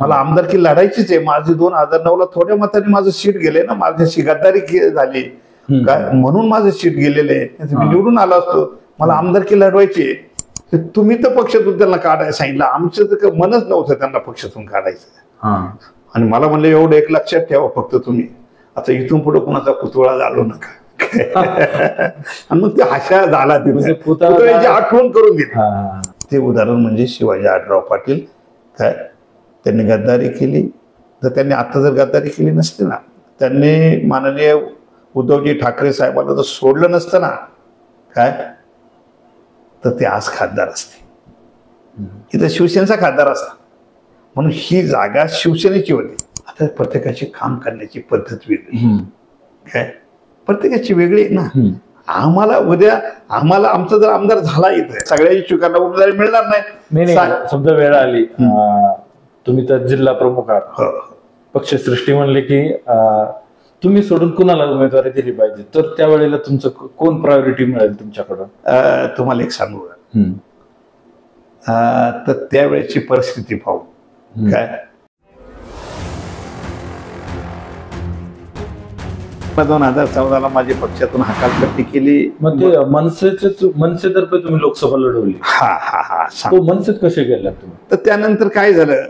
मला आमदारकी लढायचीच आहे. माझी 2009ला थोड्या मताने माझं सीट गेले ना, माझ्याशी गद्दारी झाली काय म्हणून माझं सीट गेलेलं आहे. मी निवडून आलो असतो, मला आमदारकी लढवायची आहे. तुम्ही तर पक्षातून त्यांना काढायला सांगितलं, आमचं तर मनच नव्हतं त्यांना पक्षातून काढायचं. आणि मला म्हणलं एवढं एक लक्षात ठेवा फक्त तुम्ही, आता इथून पुढे कुणाचा पुतळा घालू नका. आणि मग ते हशा झाला, पुतळ्याची आठवण करून दिली. ते उदाहरण म्हणजे शिवाजी आढराव पाटील. काय त्यांनी गद्दारी केली, तर त्यांनी आता जर गद्दारी केली नसते ना, त्यांनी माननीय उद्धवजी ठाकरे साहेबांना जर सोडलं नसतं ना काय, तर ते आज खासदार असते. इथं शिवसेनेचा खासदार असता. म्हणून ही जागा शिवसेनेची होती. आता प्रत्येकाची काम करण्याची पद्धत वेगळी काय, प्रत्येकाची वेगळी ना. आम्हाला उद्या आमचा जर आमदार झाला इथं, सगळ्या इच्छुकांना उमेदवारी मिळणार नाही. समजा वेळ आली, तुम्ही तर जिल्हा प्रमुख आहात, पक्षसृष्टी म्हणले की तुम्ही सोडून कुणाला उमेदवारी दिली पाहिजे, तर त्यावेळेला तुमचं कोण प्रायोरिटी मिळेल तुमच्याकडून? तुम्हाला एक सांगू तर त्यावेळेची परिस्थिती पाहू. काय 2014ला माझी पक्षातून हकालपट्टी केली. मग ते मनसेतर्फे तुम्ही लोकसभा लढवली. तो मनसेत कसे गेला तुम्ही? तर त्यानंतर काय झालं,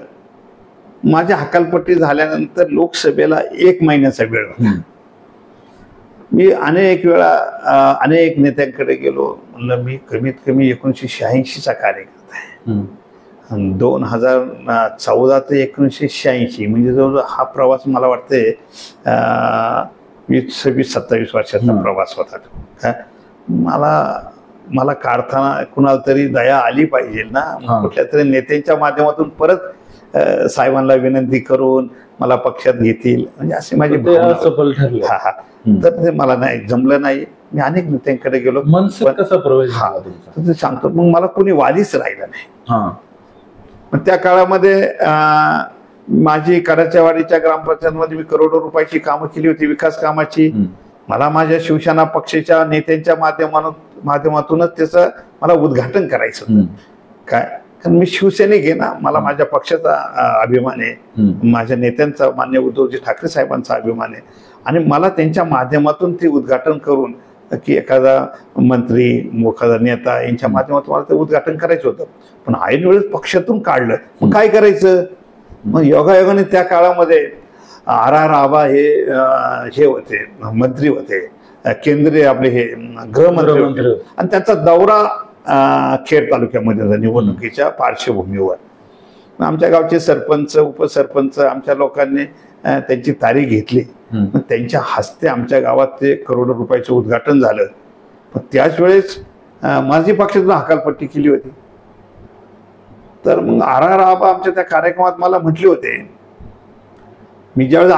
माझ्या हकालपट्टी झाल्यानंतर लोकसभेला 1 महिन्याचा वेळ होता. मी अनेक वेळा अनेक नेत्यांकडे गेलो. म्हणलं मी कमीत कमी 1986चा कार्यकर्ता आहे. 2014 ते 1986 म्हणजे जवळजवळ हा प्रवास मला वाटते 26-27 वर्षाचा प्रवास होता. मला काढताना कुणाला तरी दया आली पाहिजे ना, कुठल्या तरी नेत्यांच्या माध्यमातून परत साहेबांना विनंती करून मला पक्षात घेतील, म्हणजे असे माझे सफल ठरले. तर ते मला नाही जमलं नाही. मी अनेक नेत्यांकडे गेलो. कसा प्रवेश ते सांगतो. मग मला कोणी वालीच राहिलं नाही. पण त्या काळामध्ये माझी कडाच्या वाडीच्या ग्रामपंचायतमध्ये मी करोडो रुपयाची कामं केली होती, विकास कामाची. मला माझ्या शिवसेना पक्षाच्या नेत्यांच्या माध्यमातूनच त्याचं मला उद्घाटन करायचं होतं. काय, कारण मी शिवसैनिक आहे ना, मला माझ्या पक्षाचा अभिमान आहे, माझ्या नेत्यांचा मान्य उद्धवजी ठाकरे साहेबांचा अभिमान आहे. आणि मला त्यांच्या माध्यमातून ते उद्घाटन करून की एखादा मंत्री एखादा नेता यांच्या माध्यमातून मला ते उद्घाटन करायचं होतं. पण ऐन वेळेस पक्षातून काढलं. मग काय करायचं? मग योगायोगाने त्या काळामध्ये RR आबा हे होते, मंत्री होते, केंद्रीय आपले हे गृहमंत्री होते. आणि त्यांचा दौरा खेड तालुक्यामध्ये निवडणुकीच्या पार्श्वभूमीवर. आमच्या गावचे सरपंच उपसरपंच आमच्या लोकांनी त्यांची तारीख घेतली. मग त्यांच्या हस्ते आमच्या गावात ते करोडो रुपयाचं उद्घाटन झालं. पण त्याच वेळेस माझी पक्षातून हकालपट्टी केली होती. तर मग RR आबा आमच्या त्या कार्यक्रमात मला म्हटले होते, मी ज्यावेळेस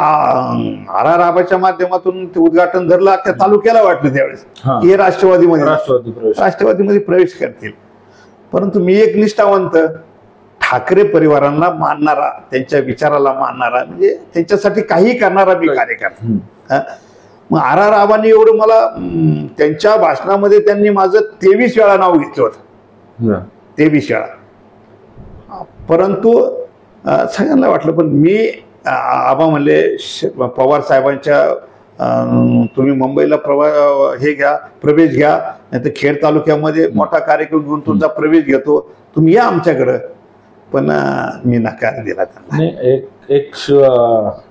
RR आबाच्या माध्यमातून ते उद्घाटन धरलं, अख्ख्या तालुक्याला वाटलं त्यावेळेस हे राष्ट्रवादीमध्ये प्रवेश करतील. परंतु मी एक निष्ठावंत, ठाकरे परिवारांना मानणारा, त्यांच्या विचाराला मानणारा, म्हणजे त्यांच्यासाठी काही करणारा मी कार्यकर्ता. मग RR आबांनी एवढं मला त्यांच्या भाषणामध्ये त्यांनी माझं 23 वेळा नाव घेतलं होतं. 23 वेळा. परंतु सगळ्यांना वाटलं. पण मी आबा म्हणले पवार साहेबांच्या तुम्ही मुंबईला प्रवेश घ्या, नाही तर खेड तालुक्यामध्ये मोठा कार्यक्रम घेऊन तुमचा प्रवेश घेतो, तुम्ही या आमच्याकडं. पण मी नकार दिला त्यांना. एक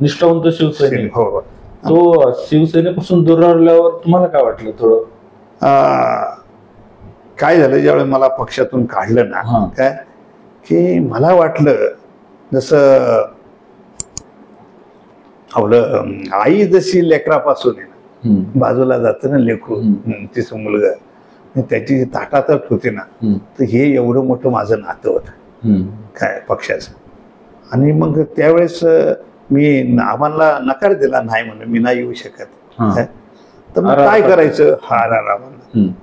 निष्ठावंत शिवसैनिक. हो. तो शिवसेनेपासून दूर राहिल्यावर तुम्हाला काय वाटलं? थोडं काय झालं, ज्यावेळेस मला पक्षातून काढलं ना, काय की मला वाटलं जसं आपलं आई जशी लेकरापासून आहे ना, बाजूला जातं ना लेकरू, तिचं मुलगा, त्याची ताटातट होते ना, तर हे एवढं मोठं माझं नातं होतं काय पक्षाचं. आणि मग त्यावेळेस मी आम्हाला नकार दिला, नाही म्हणून मी नाही येऊ शकत. तर मग काय करायचं?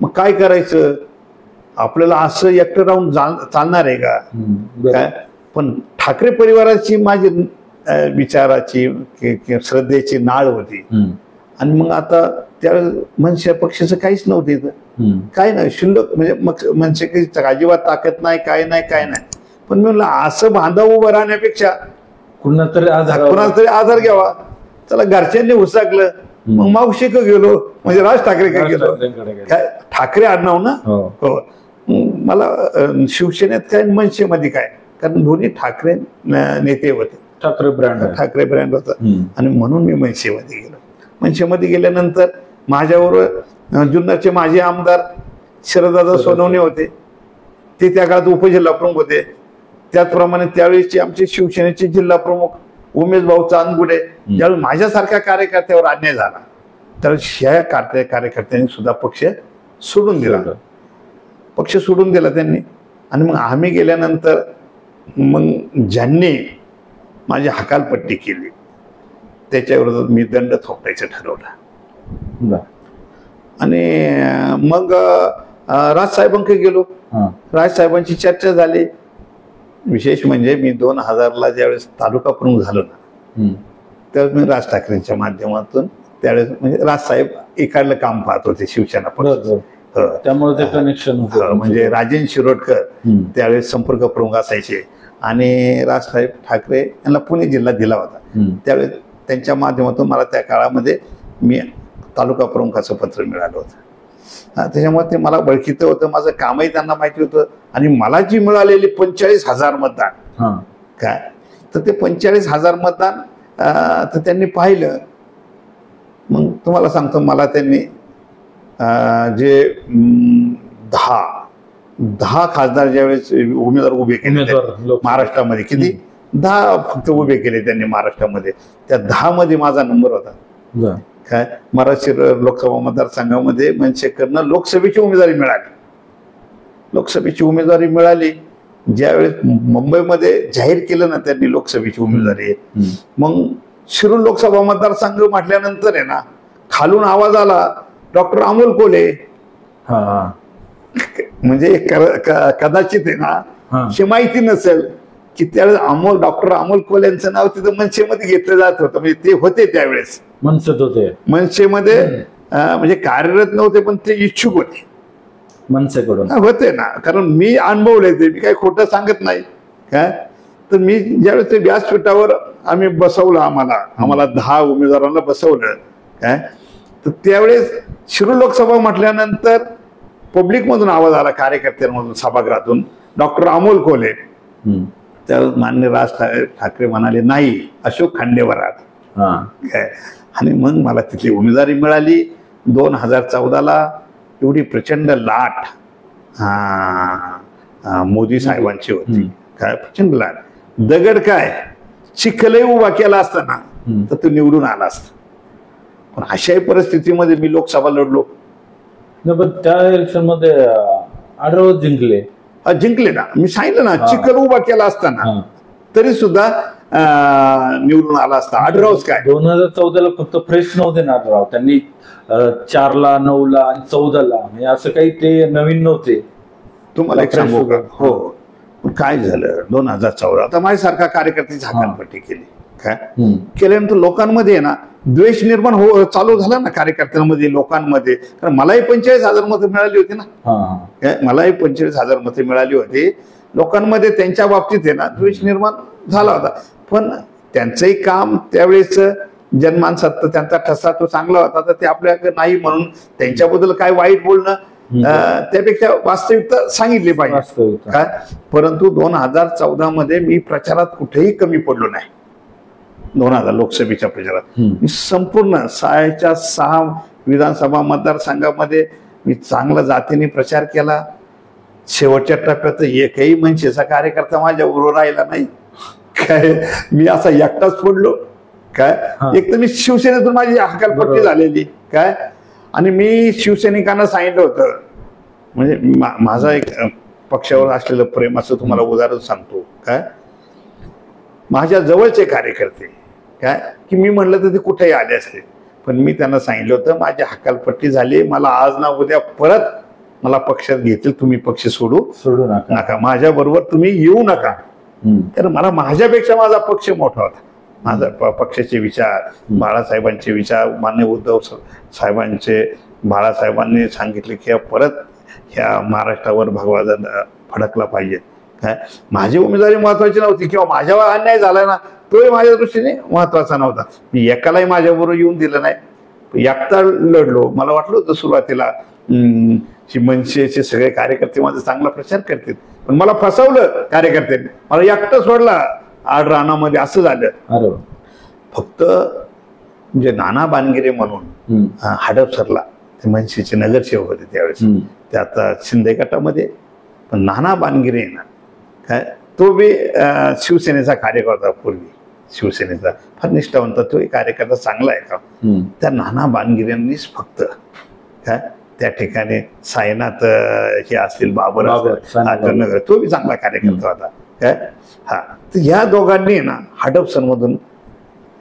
मग काय करायचं? आपल्याला असं एकटं राहून चालणार आहे का? काय पण ठाकरे परिवाराची माझी विचाराची श्रद्धेची नाळ होती. आणि मग आता त्यावेळेस मनसे पक्षाचं काहीच नव्हतं इथं, काय नाही, शिल्लक म्हणजे मनसे अजिबात ताकद नाही, काय नाही. पण मी म्हणलं असं बांधा उभं राहण्यापेक्षा कुणाला तरी आधार घ्यावा. चला घरच्यांनी हुसकलं, मग मावशीक गेलो, म्हणजे राज ठाकरेकडे गेलो. काय ठाकरे आडनाव ना. हो. मला शिवसेनेत काय मनसेमध्ये काय, कारण दोन्ही ठाकरे नेते होते, ठाकरे ब्रँड होता, आणि म्हणून मी मनसेमध्ये गेलो. मनसेमध्ये गेल्यानंतर माझ्याबरोबर जुन्नरचे माजी आमदार शरददादा सोनवणे होते, ते त्या काळात उपजिल्हा प्रमुख होते. त्याचप्रमाणे त्यावेळेसचे आमचे शिवसेनेचे जिल्हा प्रमुख उमेश भाऊ चांदगुडे. ज्यावेळी माझ्यासारख्या कार्यकर्त्यावर अन्याय झाला त्यावेळेस ह्या कार्यकर्त्यांनी सुद्धा पक्ष सोडून दिला त्यांनी. आणि मग आम्ही गेल्यानंतर मग ज्यांनी माझी हकालपट्टी केली त्याच्याविरोधात मी दंड थोपटायचं ठरवलं. आणि मग राजसाहेबांकडे गेलो. राजसाहेबांची चर्चा झाली. विशेष म्हणजे मी 2000ला ज्यावेळेस तालुका प्रमुख झालो ना, त्यावेळेस मी राज ठाकरेंच्या माध्यमातून, त्यावेळेस म्हणजे राजसाहेब इकडलं काम पाहत होते शिवसेना पक्ष, त्यामुळे ते कनेक्शन म्हणजे राजेंद्र शिरोडकर त्यावेळेस संपर्क प्रमुख असायचे, आणि राजसाहेब ठाकरे यांना पुणे जिल्हा दिला होता. त्यावेळेस त्यांच्या माध्यमातून मला त्या काळामध्ये मी तालुका प्रमुखाचं पत्र मिळालं होतं. त्याच्यामुळे ते मला ओळखीचं होतं, माझं कामही त्यांना माहिती होतं. आणि मला जी मिळालेली 45,000 मतदान काय, तर ते 45,000 मतदान तर त्यांनी पाहिलं. मग तुम्हाला सांगतो, मला त्यांनी जे 10 खासदार ज्यावेळेस उमेदवार उभे केले महाराष्ट्रामध्ये, किती 10 फक्त उभे केले त्यांनी महाराष्ट्रामध्ये, त्या 10 मध्ये माझा नंबर होता. काय महाराष्ट्र लोकसभा मतदारसंघामध्ये मनसेकडनं लोकसभेची उमेदवारी मिळाली. ज्यावेळेस मुंबईमध्ये जाहीर केलं ना त्यांनी लोकसभेची उमेदवारी, मग शिरूर लोकसभा मतदारसंघ म्हटल्यानंतर आहे ना, खालून आवाज आला डॉक्टर अमोल कोल्हे. म्हणजे कदाचित आहे ना हे माहिती नसेल की त्यावेळेस डॉक्टर अमोल कोल्हे यांचं नाव तिथं मनसेमध्ये घेतलं जात होतं. म्हणजे ते होते त्यावेळेस मनसेमध्ये, म्हणजे कार्यरत नव्हते पण ते इच्छुक होते मनसेकडून होते ना, कारण मी अनुभवले ते, मी काही खोटं सांगत नाही काय. तर मी ज्यावेळेस ते व्यासपीठावर आम्ही बसवलं, आम्हाला 10 उमेदवारांना बसवलं काय, तर त्यावेळेस शिरूर लोकसभा म्हटल्यानंतर पब्लिक मधून आवाज आला, कार्यकर्त्यांमधून, सभागृहातून, डॉक्टर अमोल कोल्हे. त्यावेळेस माननीय राज ठाकरे म्हणाले नाही, अशोक खांडेवर काय. आणि मग मला तिथली उमेदवारी मिळाली. 2014ला एवढी प्रचंड लाट मोदी साहेबांची होती, काय प्रचंड लाट. दगड काय चिखलही उभा केला असताना तर तो निवडून आला असता. पण अशाही परिस्थितीमध्ये मी लोकसभा लढलो. पण त्या इलेक्शन मध्ये आढळराव जिंकले ना. मी सांगितलं ना, चिखल उभा केला असताना तरी सुद्धा निवडून आला असता. आढळरावच काय 2014ला फक्त फ्रेश नव्हते ना आढळराव, त्यांनी 4ला 9ला आणि 14ला, म्हणजे असं काही ते नवीन नव्हते. तुम्हाला एक सांगू का, हो काय झालं 2014, आता माझ्यासारखा कार्यकर्त्याची हाकालपट्टी केली. काय केल्यानंतर लोकांमध्ये ना द्वेष निर्माण चालू झाला ना कार्यकर्त्यांमध्ये, लोकांमध्ये. कारण मलाही 45,000 मतं मिळाली होती ना, मलाही 45,000 मतं मिळाली होती. लोकांमध्ये त्यांच्या बाबतीत आहे ना द्वेष निर्माण झाला होता. पण त्यांचंही काम त्यावेळेस जनमानसात त्यांचा ठसा तो चांगला होता, तर ते आपल्याकडे नाही म्हणून त्यांच्याबद्दल काय वाईट बोलणं, त्यापेक्षा वास्तविकता सांगितली पाहिजे काय. परंतु 2014 मध्ये मी प्रचारात कुठेही कमी पडलो नाही. 2000 लोकसभेच्या प्रचारात मी संपूर्ण 6 विधानसभा मतदारसंघामध्ये मी चांगला जातीने प्रचार केला. शेवटच्या टप्प्यात एकही मनसेचा कार्यकर्ता माझ्या बरोबर राहिला नाही काय. मी असा एकटाच पडलो काय. एक तर मी शिवसेनेतून माझी हकालपट्टी झालेली काय, आणि मी शिवसैनिकांना सांगितलं होतं, म्हणजे माझा एक पक्षावर असलेलं प्रेम असं तुम्हाला उदाहरण सांगतो काय. माझ्या जवळचे कार्यकर्ते काय की मी म्हणलं तर ते कुठेही आले असते, पण मी त्यांना सांगितलं होतं माझी हकालपट्टी झाली, मला आज ना उद्या परत मला पक्षात घेतील, तुम्ही पक्ष सोडू नका, माझ्या बरोबर तुम्ही येऊ नका. तर मला माझ्यापेक्षा माझा पक्ष मोठा होता. माझा पक्षाचे विचार, बाळासाहेबांचे विचार, माननीय उद्धव साहेबांचे, बाळासाहेबांनी सांगितले की परत ह्या महाराष्ट्रावर भगवा झेंडा फडकला पाहिजे. काय माझी उमेदवारी महत्वाची नव्हती किंवा माझ्यावर अन्याय झाला ना तोही माझ्या दृष्टीने महत्वाचा नव्हता. मी एकालाही माझ्याबरोबर येऊन दिलं नाही, एकटा लढलो. मला वाटलं होतं सुरुवातीला मनसेचे सगळे कार्यकर्ते माझा चांगला प्रचार करतील, पण मला फसवलं कार्यकर्त्यांनी, मला एकटं सोडला आड रानामध्ये. असं झालं. फक्त म्हणजे नाना बानगिरे म्हणून हडपसरला ते मनसेचे नगरसेवक होते त्यावेळेस, ते आता शिंदे गटामध्ये. पण नाना बानगिरे ना काय तो बी शिवसेनेचा कार्यकर्ता, पूर्वी शिवसेनेचा फार निष्ठावंत, तोही कार्यकर्ता चांगला आहे का. त्या नाना बानगिरेंनीच फक्त काय त्या ठिकाणी सायनात हे असतील बाबर नगर, तो बी चांगला कार्यकर्ता होता काय. हा, तर ह्या दोघांनी ना हडपसरमधून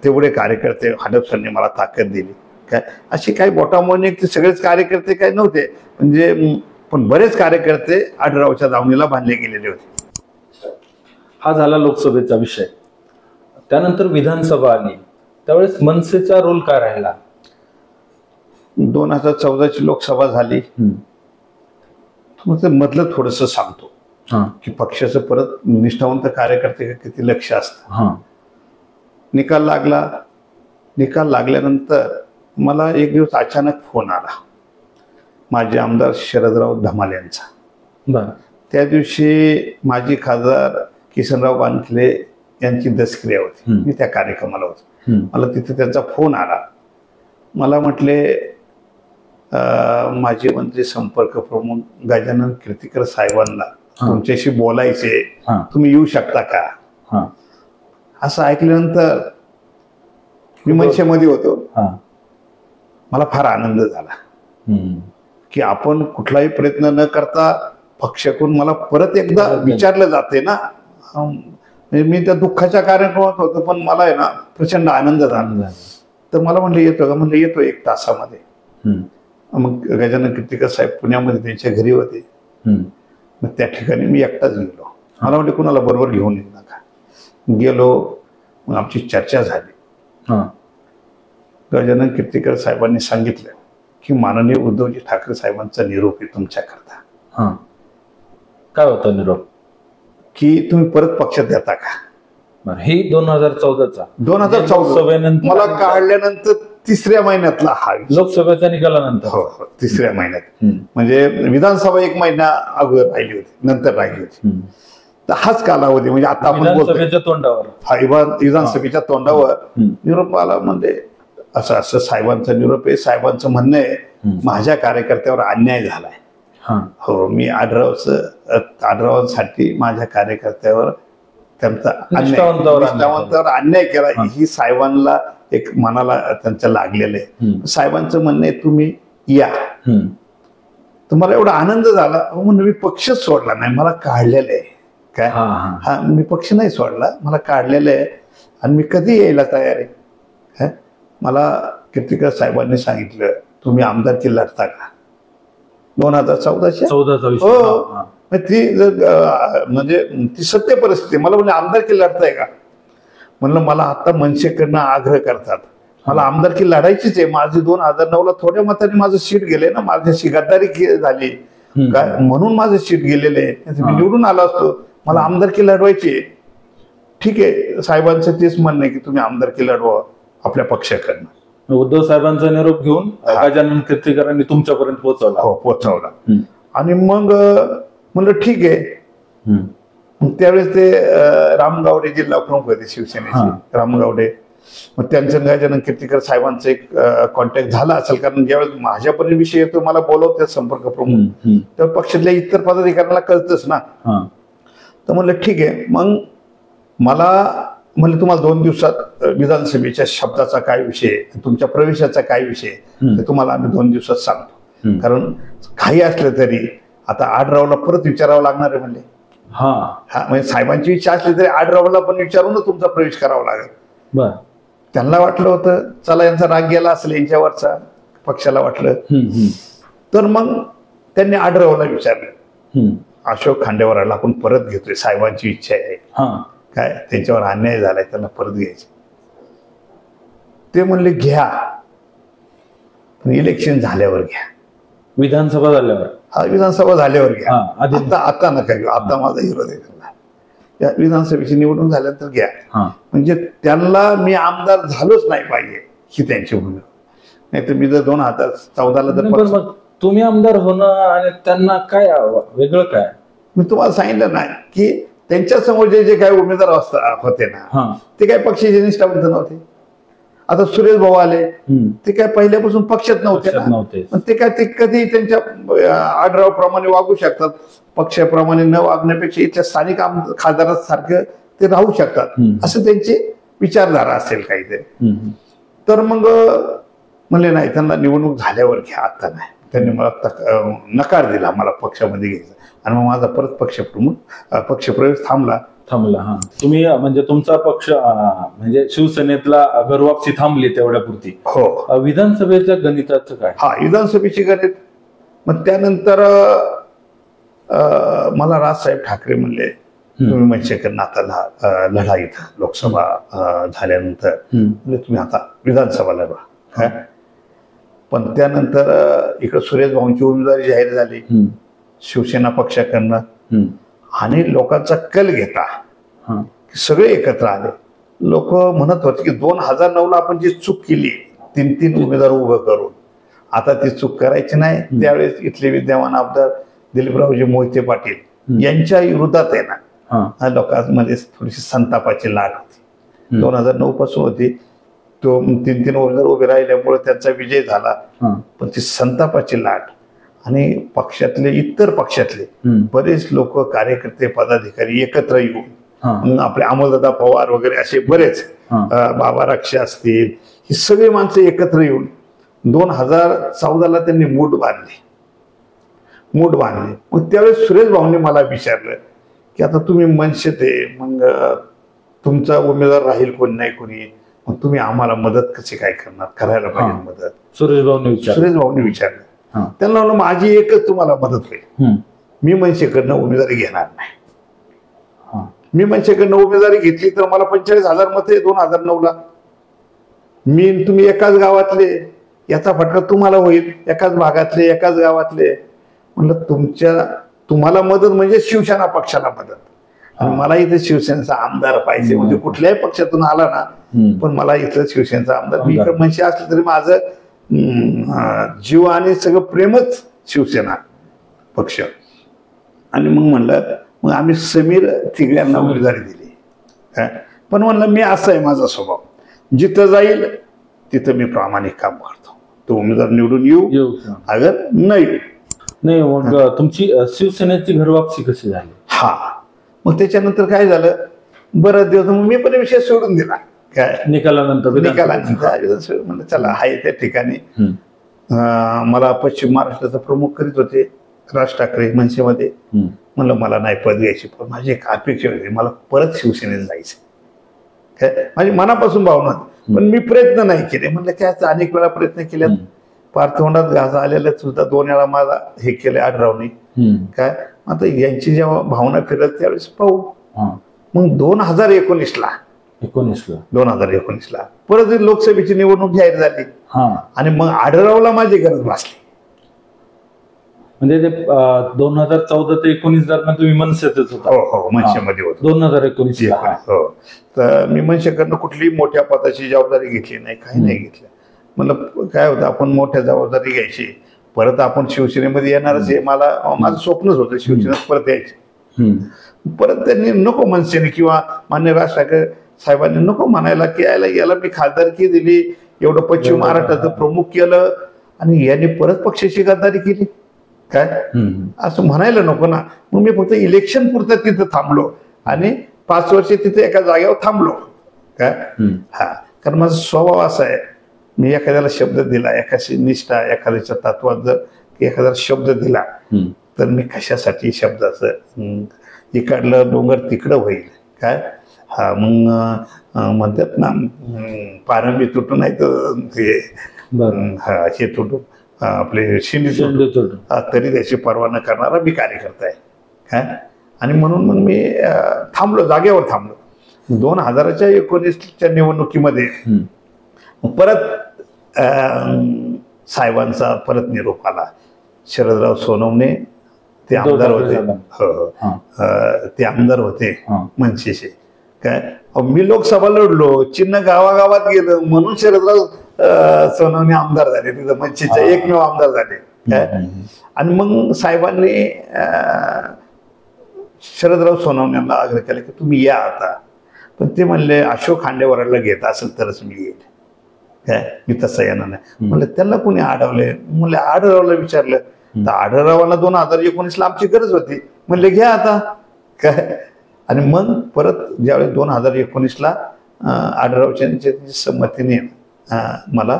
तेवढे कार्यकर्ते, हडपसरने मला ताकद दिली काय. अशी काही बोटामोनी सगळेच कार्यकर्ते काही नव्हते म्हणजे, पण बरेच कार्यकर्ते आढळरावच्या दावणीला बांधले गेलेले होते. हा झाला लोकसभेचा विषय. त्यानंतर विधानसभा आली, त्यावेळेस मनसेचा रोल काय राहिला? 2014ची लोकसभा झाली. मधलं थोडस सांगतो की पक्षाचं परत निष्ठावंत कार्यकर्ते किती लक्ष असतं. निकाल लागला. निकाल लागल्यानंतर मला एक दिवस अचानक फोन आला माजी आमदार शरदराव धमाल यांचा. त्या दिवशी माजी खासदार किसनराव बानखले यांची दसक्रिया होती. मी त्या कार्यक्रमाला होतो. मला तिथे त्यांचा फोन आला. मला म्हटले माजी मंत्री संपर्क प्रमुख गजानन कीर्तिकर साहेबांना तुमच्याशी बोलायचे, तुम्ही येऊ शकता का. असं ऐकल्यानंतर मी मनसेमध्ये होतो. मला फार आनंद झाला की आपण कुठलाही प्रयत्न न करता पक्षाकडून मला परत एकदा विचारलं जाते ना. मी त्या दुःखाच्या कार्यक्रमात होतो, पण मला आहे ना प्रचंड आनंद झाला. तर मला म्हणलं येतो का, म्हणलं येतो 1 तासामध्ये. मग गजानन कीर्तिकर साहेब पुण्यामध्ये त्यांच्या घरी होते. मग त्या ठिकाणी मी एकटाच गेलो. मला म्हणले कुणाला बरोबर घेऊन येऊ नका. गेलो, मग आमची चर्चा झाली. गजानन कीर्तिकर साहेबांनी सांगितलं की माननीय उद्धवजी ठाकरे साहेबांचा निरोप आहे तुमच्याकरता. काय होता निरोप? की तुम्ही परत पक्षात येता का. ही 2014चा 2014 मला काढल्यानंतर 3ऱ्या महिन्यातला हा लोकसभेच्या निकालानंतर. हो, 3ऱ्या महिन्यात. म्हणजे विधानसभा 1 महिना अगोदर राहिली होती, नंतर राहिली होती. तर हाच कालावधी म्हणजे आता आपण विधानसभेच्या तोंडावर, विधानसभेच्या तोंडावर निरोप आला. म्हणजे असं असं साहेबांचा निरोप आहे. साहेबांचं म्हणणं आहे माझ्या कार्यकर्त्यावर अन्याय झालाय. हो, मी आढळरावांसाठी माझ्या कार्यकर्त्यावर त्यांचा निष्ठावंतावर अन्याय केला, ही साहेबांना एक मनाला त्यांच्या लागलेलं आहे. साहेबांचं म्हणणं आहे तुम्ही या. तर मला एवढा आनंद झाला. म्हणून मी पक्षच सोडला नाही, मला काढलेलं आहे काय. मी पक्ष नाही सोडला, मला काढलेलं आहे आणि मी कधी यायला तयार आहे. मला कीर्तिकर साहेबांनी सांगितलं तुम्ही आमदारकी लढता का. 2014चा विषय. ती म्हणजे ती सत्य परिस्थिती. मला म्हणजे आमदारकी लढताय का. म्हणलं मला आता मनसेकडनं आग्रह करतात, मला आमदारकी लढायचीच आहे. माझी 2009ला थोड्या मताने माझं सीट गेले ना, माझ्याशी गद्दारी झाली काय, म्हणून माझं सीट गेलेलं आहे. मी निवडून आलो असतो, मला आमदारकी लढवायची. ठीक आहे, साहेबांचं तेच म्हणणं आहे की तुम्ही आमदारकी लढवा आपल्या पक्षाकडनं. उद्धव साहेबांचा निरोप घेऊन गजानन कीर्तिकरांनी तुमच्यापर्यंत पोहोचवला. हो, पोहोचवला. आणि मग म्हणलं ठीक आहे. त्यावेळेस ते रामगावडे जिल्हा प्रमुख होते शिवसेनेचे, रामगावडे. मग त्यांचं गजानन कीर्तिकर साहेबांचा एक कॉन्टॅक्ट झाला असेल, कारण ज्यावेळेस माझ्यापर्यंत विषय येतो मला बोलवतात संपर्क प्रमुख, तर पक्षातल्या इतर पदाधिकाऱ्यांना कळतच ना. तर म्हणलं ठीक आहे. मग मला म्हणलं तुम्हाला 2 दिवसात विधानसभेच्या शब्दाचा काय विषय, तुमच्या प्रवेशाचा काय विषय, ते तुम्हाला आम्ही 2 दिवसात सांगतो. कारण काही असलं तरी आता आढळरावला परत विचारावं लागणार आहे म्हणले. म्हणजे साहेबांची इच्छा असली तरी आढळरावला पण विचारूनच तुमचा प्रवेश करावा लागेल. त्यांना वाटलं होतं चला यांचा राग गेला असेल यांच्यावरचा, पक्षाला वाटलं. तर मग त्यांनी आढळरावला विचारलं अशोक खांडेवाराला आपण परत घेतोय, साहेबांची इच्छा आहे काय, त्यांच्यावर अन्याय झालाय, त्यांना परत घ्यायचे. ते म्हणले घ्या, पण इलेक्शन झाल्यावर घ्या. विधानसभा झाल्यावर? हा, विधानसभा झाल्यावर घ्या. आता नका घेऊ, आता माझा विरोध आहे. या विधानसभेची निवडणूक झाल्यानंतर घ्या. म्हणजे त्यांना मी आमदार झालोच नाही पाहिजे ही त्यांची भूमिका. नाही तर मी जर 2014ला जर तुम्ही आमदार होणं आणि त्यांना काय वेगळं काय? मी तुम्हाला सांगितलं ना की त्यांच्या समोर जे काही उमेदवार होते ना ते काही पक्षाचे निष्ठावंत नव्हते. आता सुरेश भाऊ आले ते काय पहिल्यापासून पक्षात नव्हते ना, ते काय ते कधी त्यांच्या आडरावप्रमाणे वागू शकतात, पक्षाप्रमाणे न वागण्यापेक्षा इथल्या स्थानिक खासदारासारखं ते राहू शकतात असं त्यांची विचारधारा असेल काहीतरी. तर मग म्हणले नाही त्यांना निवडणूक झाल्यावर घ्या, आता नाही. त्यांनी मला नकार दिला मला पक्षामध्ये घ्यायचा आणि मग माझा परत पक्षप्रवेश थांबला. तुम्ही म्हणजे तुमचा पक्ष म्हणजे शिवसेनेतला घरवापसी थांबली तेवढ्यापुरती. हो. विधानसभेच्या गणिताचं काय? विधानसभेची गणित मग त्यानंतर मला राजसाहेब ठाकरे म्हणले तुम्ही मनसेकडनं आता लढा इथं लोकसभा झाल्यानंतर म्हणजे तुम्ही आता विधानसभा लढवा. पण त्यानंतर इकडे सुरेश भाऊंची उमेदवारी जाहीर झाली शिवसेना पक्षाकडनं आणि लोकांचा कल घेता सगळे एकत्र आले. लोक म्हणत होते की 2009ला आपण जी चूक केली 3 उमेदवार उभं करून आता ती चूक करायची नाही. त्यावेळेस इथले विद्यमान आमदार दिलीपरावजी मोहिते पाटील यांच्या विरोधात आहे ना लोकांमध्ये थोडीशी संतापाची लाट होती. 2009 पासून होती. तो 3 उमेदवार उभे राहिल्यामुळे त्यांचा विजय झाला. पण ती संतापाची लाट आणि पक्षातले इतर पक्षातले बरेच लोक कार्यकर्ते पदाधिकारी एकत्र येऊन आपले अमोलदादा पवार वगैरे असे बरेच बाबा राक्षे असतील ही सगळी माणसं एकत्र येऊन 2014ला त्यांनी मूठ बांधली. मग त्यावेळेस सुरेश भाऊंनी मला विचारलं की आता तुम्ही मनसेत आहे, मग तुमचा उमेदवार राहील कोणी नाही कोणी, मग तुम्ही आम्हाला मदत कशी काय करणार, करायला पाहिजे मदत. सुरेश भाऊंनी विचारलं. त्यांना म्हणलं माझी एकच तुम्हाला मदत होईल, मी मनसेकडनं उमेदवारी घेणार नाही. मी मनसेकडनं उमेदवारी घेतली तर मला 45,000 मतं 2009ला. मी तुम्ही एकाच गावातले, याचा फटका तुम्हाला होईल, एकाच भागातले एकाच गावातले. म्हणलं तुम्हाला मदत म्हणजे शिवसेना पक्षाला मदत, आणि मला इथे शिवसेनेचा आमदार पाहिजे. म्हणजे कुठल्याही पक्षातून आला ना, पण मला इथं शिवसेनेचा आमदार. मी इकडे मनसे असलं तरी माझं जीव आणि सगळं प्रेमच शिवसेना पक्ष. आणि मग म्हणलं मग आम्ही समीर तिघड्यांना उमेदवारी दिली. पण म्हणलं मी असं आहे माझा स्वभाव, जिथं जाईल तिथं मी प्रामाणिक काम करतो. तो उमेदवार निवडून येऊ अगर नाही. मग तुमची शिवसेनेची घरवापसी कशी झाली? मग त्याच्यानंतर काय झालं, बरेच दिवस मग मी पण विषय सोडून दिला. काय निकालानंतर म्हणलं चला हाय त्या ठिकाणी. मला पश्चिम महाराष्ट्राचा प्रमुख करीत होते राज ठाकरे मनसेमध्ये. म्हणलं मला नाही पद घ्यायची, पण माझी एक अपेक्षा होती मला परत शिवसेनेत जायचं. काय माझी मनापासून भावना, पण मी प्रयत्न नाही केले. म्हणलं काय अनेक वेळा प्रयत्न केल्यात, पारतोंडात घास आलेल्या सुद्धा 2 वेळा माझा हे केले आडरावनी. काय आता यांची जेव्हा भावना फिरत त्यावेळेस पाहू. मग 2019ला परत लोकसभेची निवडणूक जाहीर झाली आणि मग आढळरावला माझी गरज भासली. म्हणजे 2014 ते 19 दरम्यान तुम्ही मनसेतच होता? हो, मनसेमध्ये होतो 2019. हो. तर मी मनसेकडनं कुठलीही मोठ्या पदाची जबाबदारी घेतली नाही, काही नाही घेतलं. म्हणलं काय होतं, आपण मोठ्या जबाबदारी घ्यायची, परत आपण शिवसेनेमध्ये येणारच हे माझं स्वप्नच होतं, शिवसेनेत परत यायचे. परत त्यांनी नको मनसेने किंवा मान्य राज ठाकरे साहेबांनी नको म्हणायला की याला मी खासदारकी दिली, एवढं पश्चिम महाराष्ट्राचं प्रमुख केलं आणि यांनी परत पक्षाची गद्दारी केली काय असं म्हणायला नको ना. मग मी फक्त इलेक्शन पुरतं तिथं थांबलो आणि 5 वर्ष तिथे एका जागेवर थांबलो. काय कारण माझा स्वभाव असा आहे, मी एखाद्याला शब्द दिला, एखादी निष्ठा, एखाद्याच्या तत्वात जर एखाद्याला शब्द दिला तर मी कशासाठी शब्दाचं इकडलं डोंगर तिकडं होईल. काय मग म्हणतात ना पारंबी तुटून नाही तर हे तुटून आपले शिंदे तुटून तरी त्याची पर्वा न करणारा मी कार्यकर्ता आहे. काय आणि म्हणून मग मी थांबलो, जागेवर थांबलो. 2019च्या निवडणुकीमध्ये परत साहेबांचा परत निरोप आला. शरदराव सोनवणे ते आमदार होते. ते आमदार होते मनसेचे. काय मी लोकसभा लढलो, चिन्ह गावागावात गेलं म्हणून शरदराव सोनवणे आमदार झाले, तिथं मनसेचे एकमेव आमदार झाले. आणि मग साहेबांनी शरदराव सोनवण्यांना आग्रह केला की तुम्ही या आता. पण ते म्हणले अशोक खांडेकरला घेत असेल तरच मी येईल, काय मी तसं येणार नाही. म्हणलं त्याला कोणी अडवले, म्हणले आढळरावला विचारलं तर आढळरावांना 2019ला आमची गरज होती, म्हणले घ्या आता काय. आणि मग परत ज्यावेळेस 2019ला आढळरावच्या संमतीने मला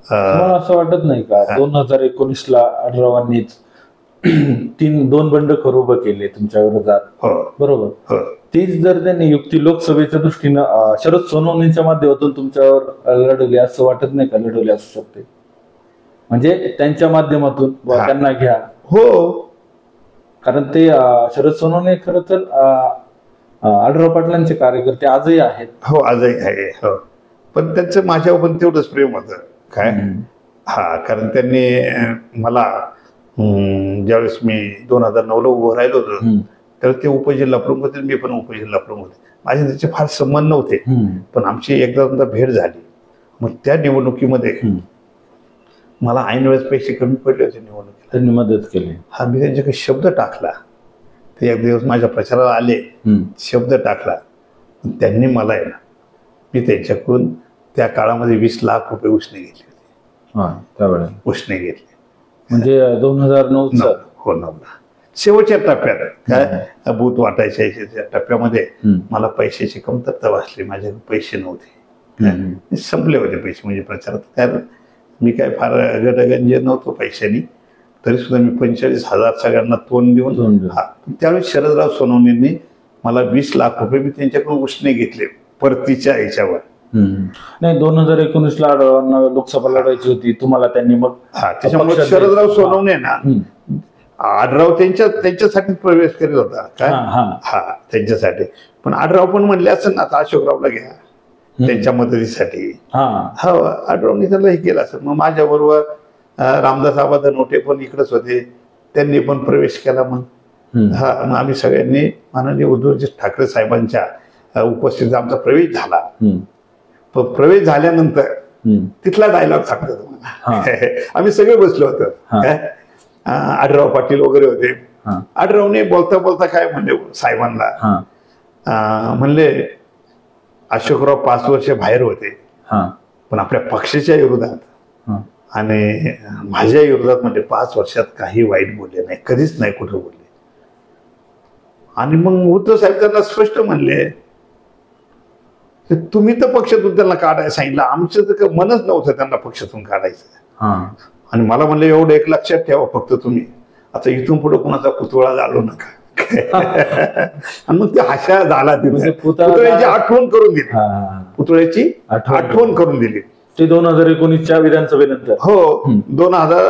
असं वाटत नाही का 2019ला आढळरावांनीच 2 बंडखोर उभं केले तुमच्या विरोधात, बरोबर? तीच जर त्यांनी युक्ती लोकसभेच्या दृष्टीनं शरद सोनवणेंच्या माध्यमातून तुमच्यावर लढवली असं वाटत नाही का लढवली असू शकते? म्हणजे त्यांच्या माध्यमातून त्यांना घ्या. हो, कारण ते शरद सोनवणे खरं तर आढळराव पाटलांचे कार्यकर्ते आजही आहेत. हो, आजही आहे. हो, पण त्यांचं माझ्यावर पण तेवढंच प्रेम होतं काय. कारण त्यांनी मला ज्यावेळेस मी 2009ला उभं राहिलो होतो त्यावेळेस ते उपजिल्हा प्रमुख होते, मी पण उपजिल्हा प्रमुख होते. माझे त्याचे फार संबंध नव्हते, पण आमची एकदा भेट झाली. मग त्या निवडणुकीमध्ये मला ऐन वेळेस पैसे कमी पडले होते निवडणुकीला, त्यांनी मदत केली. मी त्यांच्याकडे शब्द टाकला. ते एक दिवस माझ्या प्रचाराला आले, शब्द टाकला. त्यांनी मला आहे ना, मी त्यांच्याकडून त्या काळामध्ये 20 लाख रुपये उसने घेतले होते. त्यावेळेला उसने घेतले म्हणजे 2009. हो, 9ला शेवटच्या टप्प्यात काय बूथ वाटायच्या टप्प्यामध्ये मला पैशाची कमतरता भासली. माझ्याकडे पैसे नव्हते, संपले होते पैसे. म्हणजे प्रचारात काय मी काय फार गडगंज नव्हतो पैशानी, तरी सुद्धा मी 45,000 सगळ्यांना तोंड देऊन. त्यावेळेस शरदराव सोनवणेंनी मला 20 लाख रुपये मी त्यांच्याकडून उसने घेतले परतीच्या ह्याच्यावर. नाही, 2019ला आढळरावांना लोकसभा लढवायची होती तुम्हाला, त्यांनी मग त्याच्यामुळे शरदराव सोनवणे ना आढळराव त्यांच्यासाठी प्रवेश करीत होता काय. त्यांच्यासाठी. पण आढळराव पण म्हणले असं ना आता अशोकरावला घ्या त्यांच्या मदतीसाठी. आढळरावनी त्याला हे केलं असं. मग माझ्या बरोबर रामदास आबा धनोटे पण इकडेच होते, त्यांनी पण प्रवेश केला. मग आम्ही सगळ्यांनी माननीय उद्धवजी ठाकरे साहेबांच्या उपस्थितीत आमचा प्रवेश झाला. पण प्रवेश झाल्यानंतर तिथला डायलॉग सांगतो तुम्हाला. आम्ही सगळे बसलो होतो काय. आढळराव पाटील वगैरे होते. आढळरावने बोलता बोलता काय म्हणले साहेबांना, म्हणले अशोकराव 5 वर्ष बाहेर होते, पण आपल्या पक्षाच्या विरोधात आणि माझ्या विरोधात म्हणजे 5 वर्षात काही वाईट बोलले नाही, कधीच नाही कुठं बोलले. आणि मग उद्धव साहेब त्यांना स्पष्ट म्हणले तुम्ही तर पक्षातून त्यांना काढायला सांगितलं, आमचं तर मनच नव्हतं त्यांना पक्षातून काढायचं. आणि मला म्हणलं एवढं एक लक्षात ठेवा फक्त तुम्ही, आता इथून पुढे कोणाचा पुतळा घालू नका. आणि मग ते हशा झाला, तिथे पुतळ्याची आठवण करून दिली, पुतळ्याची आठवण करून दिली. ते 2019च्या विधानसभेनंतर. हो, 2000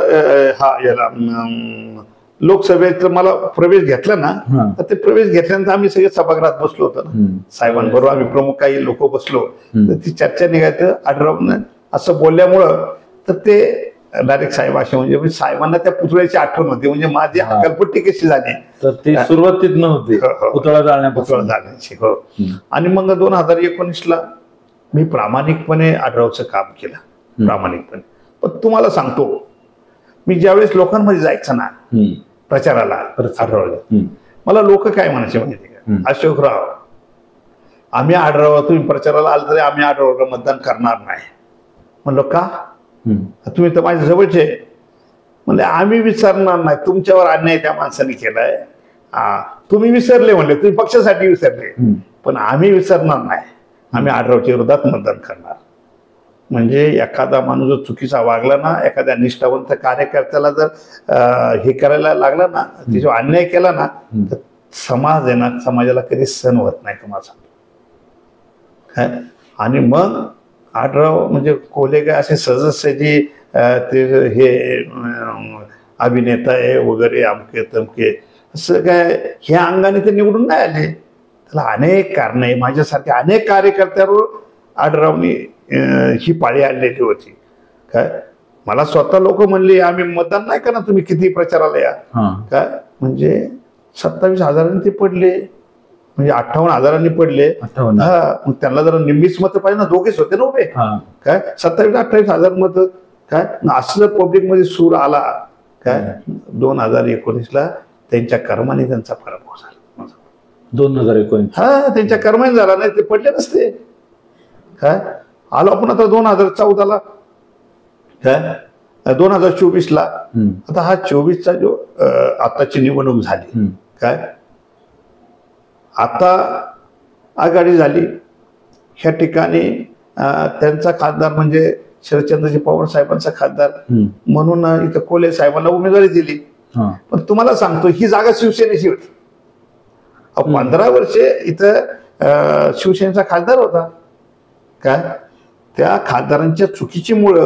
लोकसभेत मला प्रवेश घेतला ना, तर ते प्रवेश घेतल्यानंतर आम्ही सगळे सभागृहात बसलो होतो ना साहेबांबरोबर. आम्ही प्रमुख काही लोक बसलो, तर ती चर्चा निघायचं. आढळरावांना असं बोलल्यामुळं तर ते डायरेक्ट साहेब असे म्हणजे साहेबांना त्या पुतळ्याची आठवण होती. म्हणजे माझी हकालपट्टी कशी झाली तर ती सुरुवातीत नव्हती पुतळा जाण्याची. हो. आणि मग 2019ला मी प्रामाणिकपणे आढळरावचं काम केलं, प्रामाणिकपणे. पण तुम्हाला सांगतो, मी ज्यावेळेस लोकांमध्ये जायचं ना प्रचाराला आढळराव, मला लोक काय म्हणायचे माहिती का, अशोकराव आम्ही आढळराव, तुम्ही प्रचाराला आलं तरी आम्ही आढळरावला मतदान करणार नाही. म्हणलं का, तुम्ही तर माझ्या जवळचे. म्हणले आम्ही विसरणार नाही, तुमच्यावर अन्याय त्या माणसाने केलाय, तुम्ही विसरले म्हणले, तुम्ही पक्षासाठी विसरले, पण आम्ही विसरणार नाही, आम्ही आढळरावच्या विरोधात मतदान करणार. म्हणजे एखादा माणूस जर चुकीचा वागला ना, एखाद्या निष्ठावंत कार्यकर्त्याला जर हे करायला लागला ना, तिचा अन्याय केला ना, तर समाज आहे ना, समाजाला कधी सहन होत नाही तुम्हाला. आणि मग आढळराव म्हणजे कोले काय असे सहजासहजी ते हे अभिनेता आहे वगैरे अमके तमके असं काय ह्या अंगाने ते निवडून नाही आले. त्याला अनेक कारण आहे. माझ्यासारख्या अनेक कार्यकर्त्यावर आढळरावनी ही पाळी आणलेली होती. काय मला स्वतः लोक म्हणले आम्ही मतदान नाही करणार, तुम्ही किती प्रचाराला या. काय म्हणजे 27,000 ते पडले, म्हणजे 58,000 पडले. मग त्यांना जरा निम्मीच मतं पाहिजे ना, दोघेच होते ना उभे. काय 27-28,000 मतं. काय असं जर पब्लिक मध्ये सूर आला, काय 2019ला त्यांच्या कर्माने त्यांचा पराभव झाला. 2019 त्यांच्या कर्माने झाला, नाही ते पडले नसते. काय आलो आपण आता 2014ला, काय 2024ला. आता हा 24चा जो आताची निवडणूक झाली, काय आता आघाडी झाली. ह्या ठिकाणी त्यांचा खासदार म्हणजे शरदचंद्रजी पवार साहेबांचा खासदार म्हणून इथं कोल्हे साहेबांना उमेदवारी दिली. पण तुम्हाला सांगतो ही जागा शिवसेनेची होती. 15 वर्षे इथं शिवसेनेचा खासदार होता. काय त्या खासदारांच्या चुकीच्या मुळे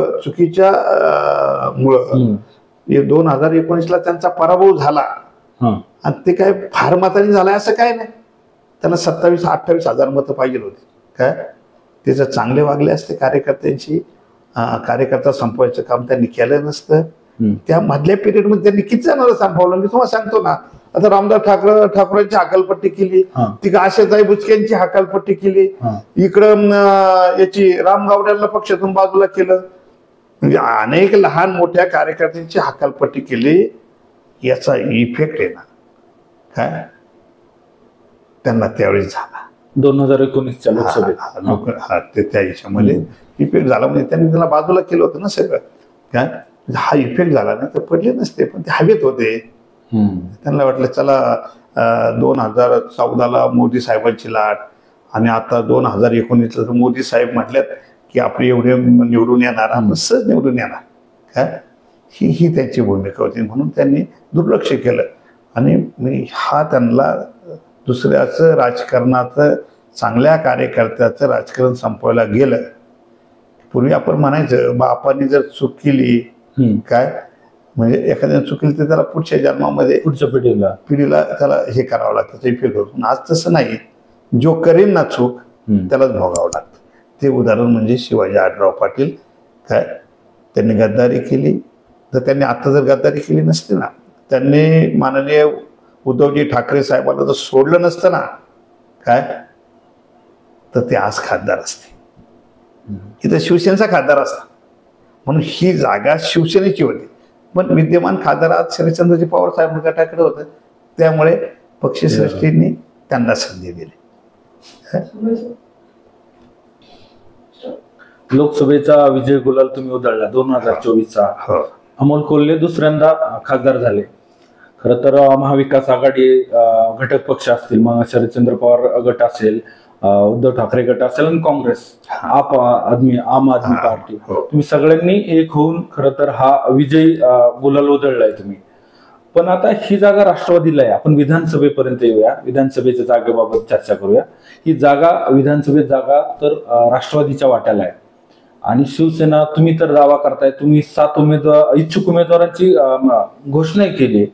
2019ला त्यांचा पराभव झाला. आणि ते काय फार मतांनी झालाय असं काय नाही. त्यांना 27-28,000 मतं पाहिजे होती. काय त्याचं चांगले वागले असते कार्यकर्त्यांशी, कार्यकर्ता संपवायचं काम त्यांनी केलं नसतं. त्या मधल्या पिरियडमध्ये त्यांनी किती जणांना संपवलं मी तुम्हाला सांगतो ना. आता रामदास ठाकरेंची हकालपट्टी केली, ती आशाताई बुचकेंची हकालपट्टी केली, इकडं याची राम गावड्यांना पक्षातून बाजूला केलं. म्हणजे अनेक लहान मोठ्या कार्यकर्त्यांची हकालपट्टी केली. याचा इफेक्ट आहे ना काय त्यांना त्यावेळी झाला 2019च्या लोकसभेत. त्या याच्यामध्ये इफेक्ट झाला. म्हणजे त्यांनी त्याला बाजूला केलं होतं ना सगळं. काय हा इफेक्ट झाला नाही तर पडले नसते, पण ते हवेत होते. त्यांना वाटलं चला 2014ला मोदी साहेबांची लाट, आणि आता 2019ला तर मोदी साहेब म्हटल्यात की आपले एवढे निवडून येणार, आपण सहज निवडून येणार. काय ही त्यांची भूमिका होती. म्हणून त्यांनी दुर्लक्ष केलं. आणि हा त्यांना दुसऱ्याचं राजकारणाचं, चांगल्या कार्यकर्त्याचं राजकारण संपवायला गेलं. पूर्वी आपण म्हणायचं बापाने जर चूक केली, काय म्हणजे एखाद्याने चूक केली तर त्याला पुढच्या जन्मामध्ये पुढच्या पिढीला त्याला हे करावं लागतं, त्याचा इफेक्ट होतो. आज तसं नाही. जो करीन ना चूक त्यालाच भोगावं लागतं. ते उदाहरण म्हणजे शिवाजी आढळराव पाटील. काय त्यांनी गद्दारी केली. तर त्यांनी आता जर गद्दारी केली नसती ना, त्यांनी माननीय उद्धवजी ठाकरे साहेबांना जर सोडलं नसतं ना, काय तर ते आज खासदार असते. इथं शिवसेनेचा खासदार असता. म्हणून ही जागा शिवसेनेची होती. पण विद्यमान खासदार आज शरदचंद्रजी पवार साहेब गटाकडे होतं. त्यामुळे पक्षश्रेष्ठींनी त्यांना संधी दिली. लोकसभेचा विजय गुलाल तुम्ही उधळला 2024चा. अमोल कोल्हे दुसऱ्यांदा खासदार झाले. खरं तर महाविकास आघाडी घटक पक्ष असतील, मग शरदचंद्र पवार गट असेल, उद्धव ठाकरे गट असेल आणि काँग्रेस, आम आदमी पार्टी, तुम्ही सगळ्यांनी एक होऊन खरं तर हा विजय गुलाल उधळलाय तुम्ही. पण आता ही जागा राष्ट्रवादीला आहे. आपण विधानसभेपर्यंत येऊया, विधानसभेच्या जागेबाबत चर्चा करूया. ही जागा विधानसभेत जागा तर राष्ट्रवादीच्या वाट्याला आहे. आणि शिवसेना, तुम्ही तर दावा करताय तुम्ही 7 इच्छुक उमेदवारांची घोषणा केली.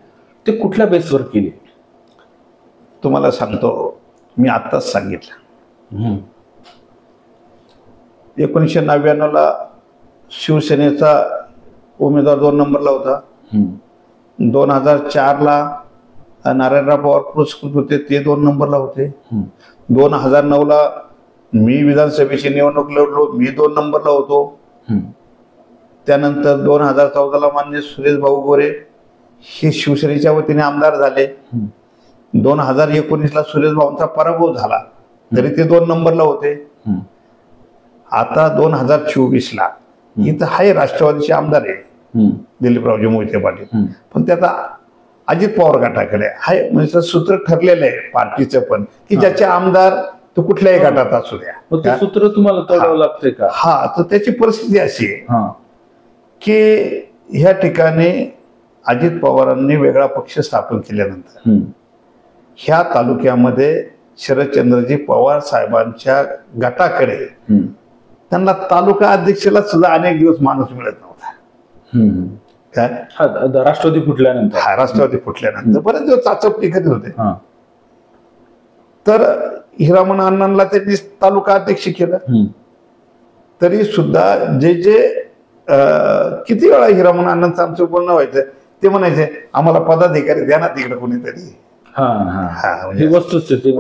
ते कुठल्या बेसवर केली? तुम्हाला सांगतो, मी आत्ताच सांगितलं. 1999ला शिवसेनेचा उमेदवार 2 नंबरला होता. 2004ला नारायणराव पवार पुरस्कृत होते, ते 2 नंबरला होते. 2009ला मी विधानसभेची निवडणूक लढलो, मी 2 नंबरला होतो. त्यानंतर 2014ला माननीय सुरेश भाऊ गोरे हे शिवसेनेच्या वतीने आमदार झाले. 2019ला सुरेश भाऊंचा पराभव झाला, तरी ते 2 नंबरला होते. आता 2024ला इथं हाय राष्ट्रवादीचे आमदार आहे दिलीपरावजी मोहिते पाटील, पण ते आता अजित पवार गटाकडे हाय. म्हणजे सूत्र ठरलेलं आहे पार्टीचं पण, की ज्याचे आमदार तो कुठल्याही गटात असू द्या. सूत्र तुम्हाला तोडावं लागतंय का? हा, तर त्याची परिस्थिती अशी आहे की ह्या ठिकाणी अजित पवारांनी वेगळा पक्ष स्थापन केल्यानंतर ह्या तालुक्यामध्ये शरदचंद्रजी पवार साहेबांच्या गटाकडे त्यांना तालुका अध्यक्षाला सुद्धा अनेक दिवस माणूस मिळत नव्हता. काय राष्ट्रवादी फुटल्यानंतर? हा, राष्ट्रवादी फुटल्यानंतर बरेच दिवस चाचपणी करीत होते. तर हिरामण अण्णांना त्यांनी तालुका अध्यक्ष केलं. तरी सुद्धा जे किती वेळा हिरामन अण्णांचं आमचं बोलणं व्हायचं, ते म्हणायचे आम्हाला पदाधिकारी द्या ना तिकडे कोणीतरी. म्हणजे वस्तुस्थिती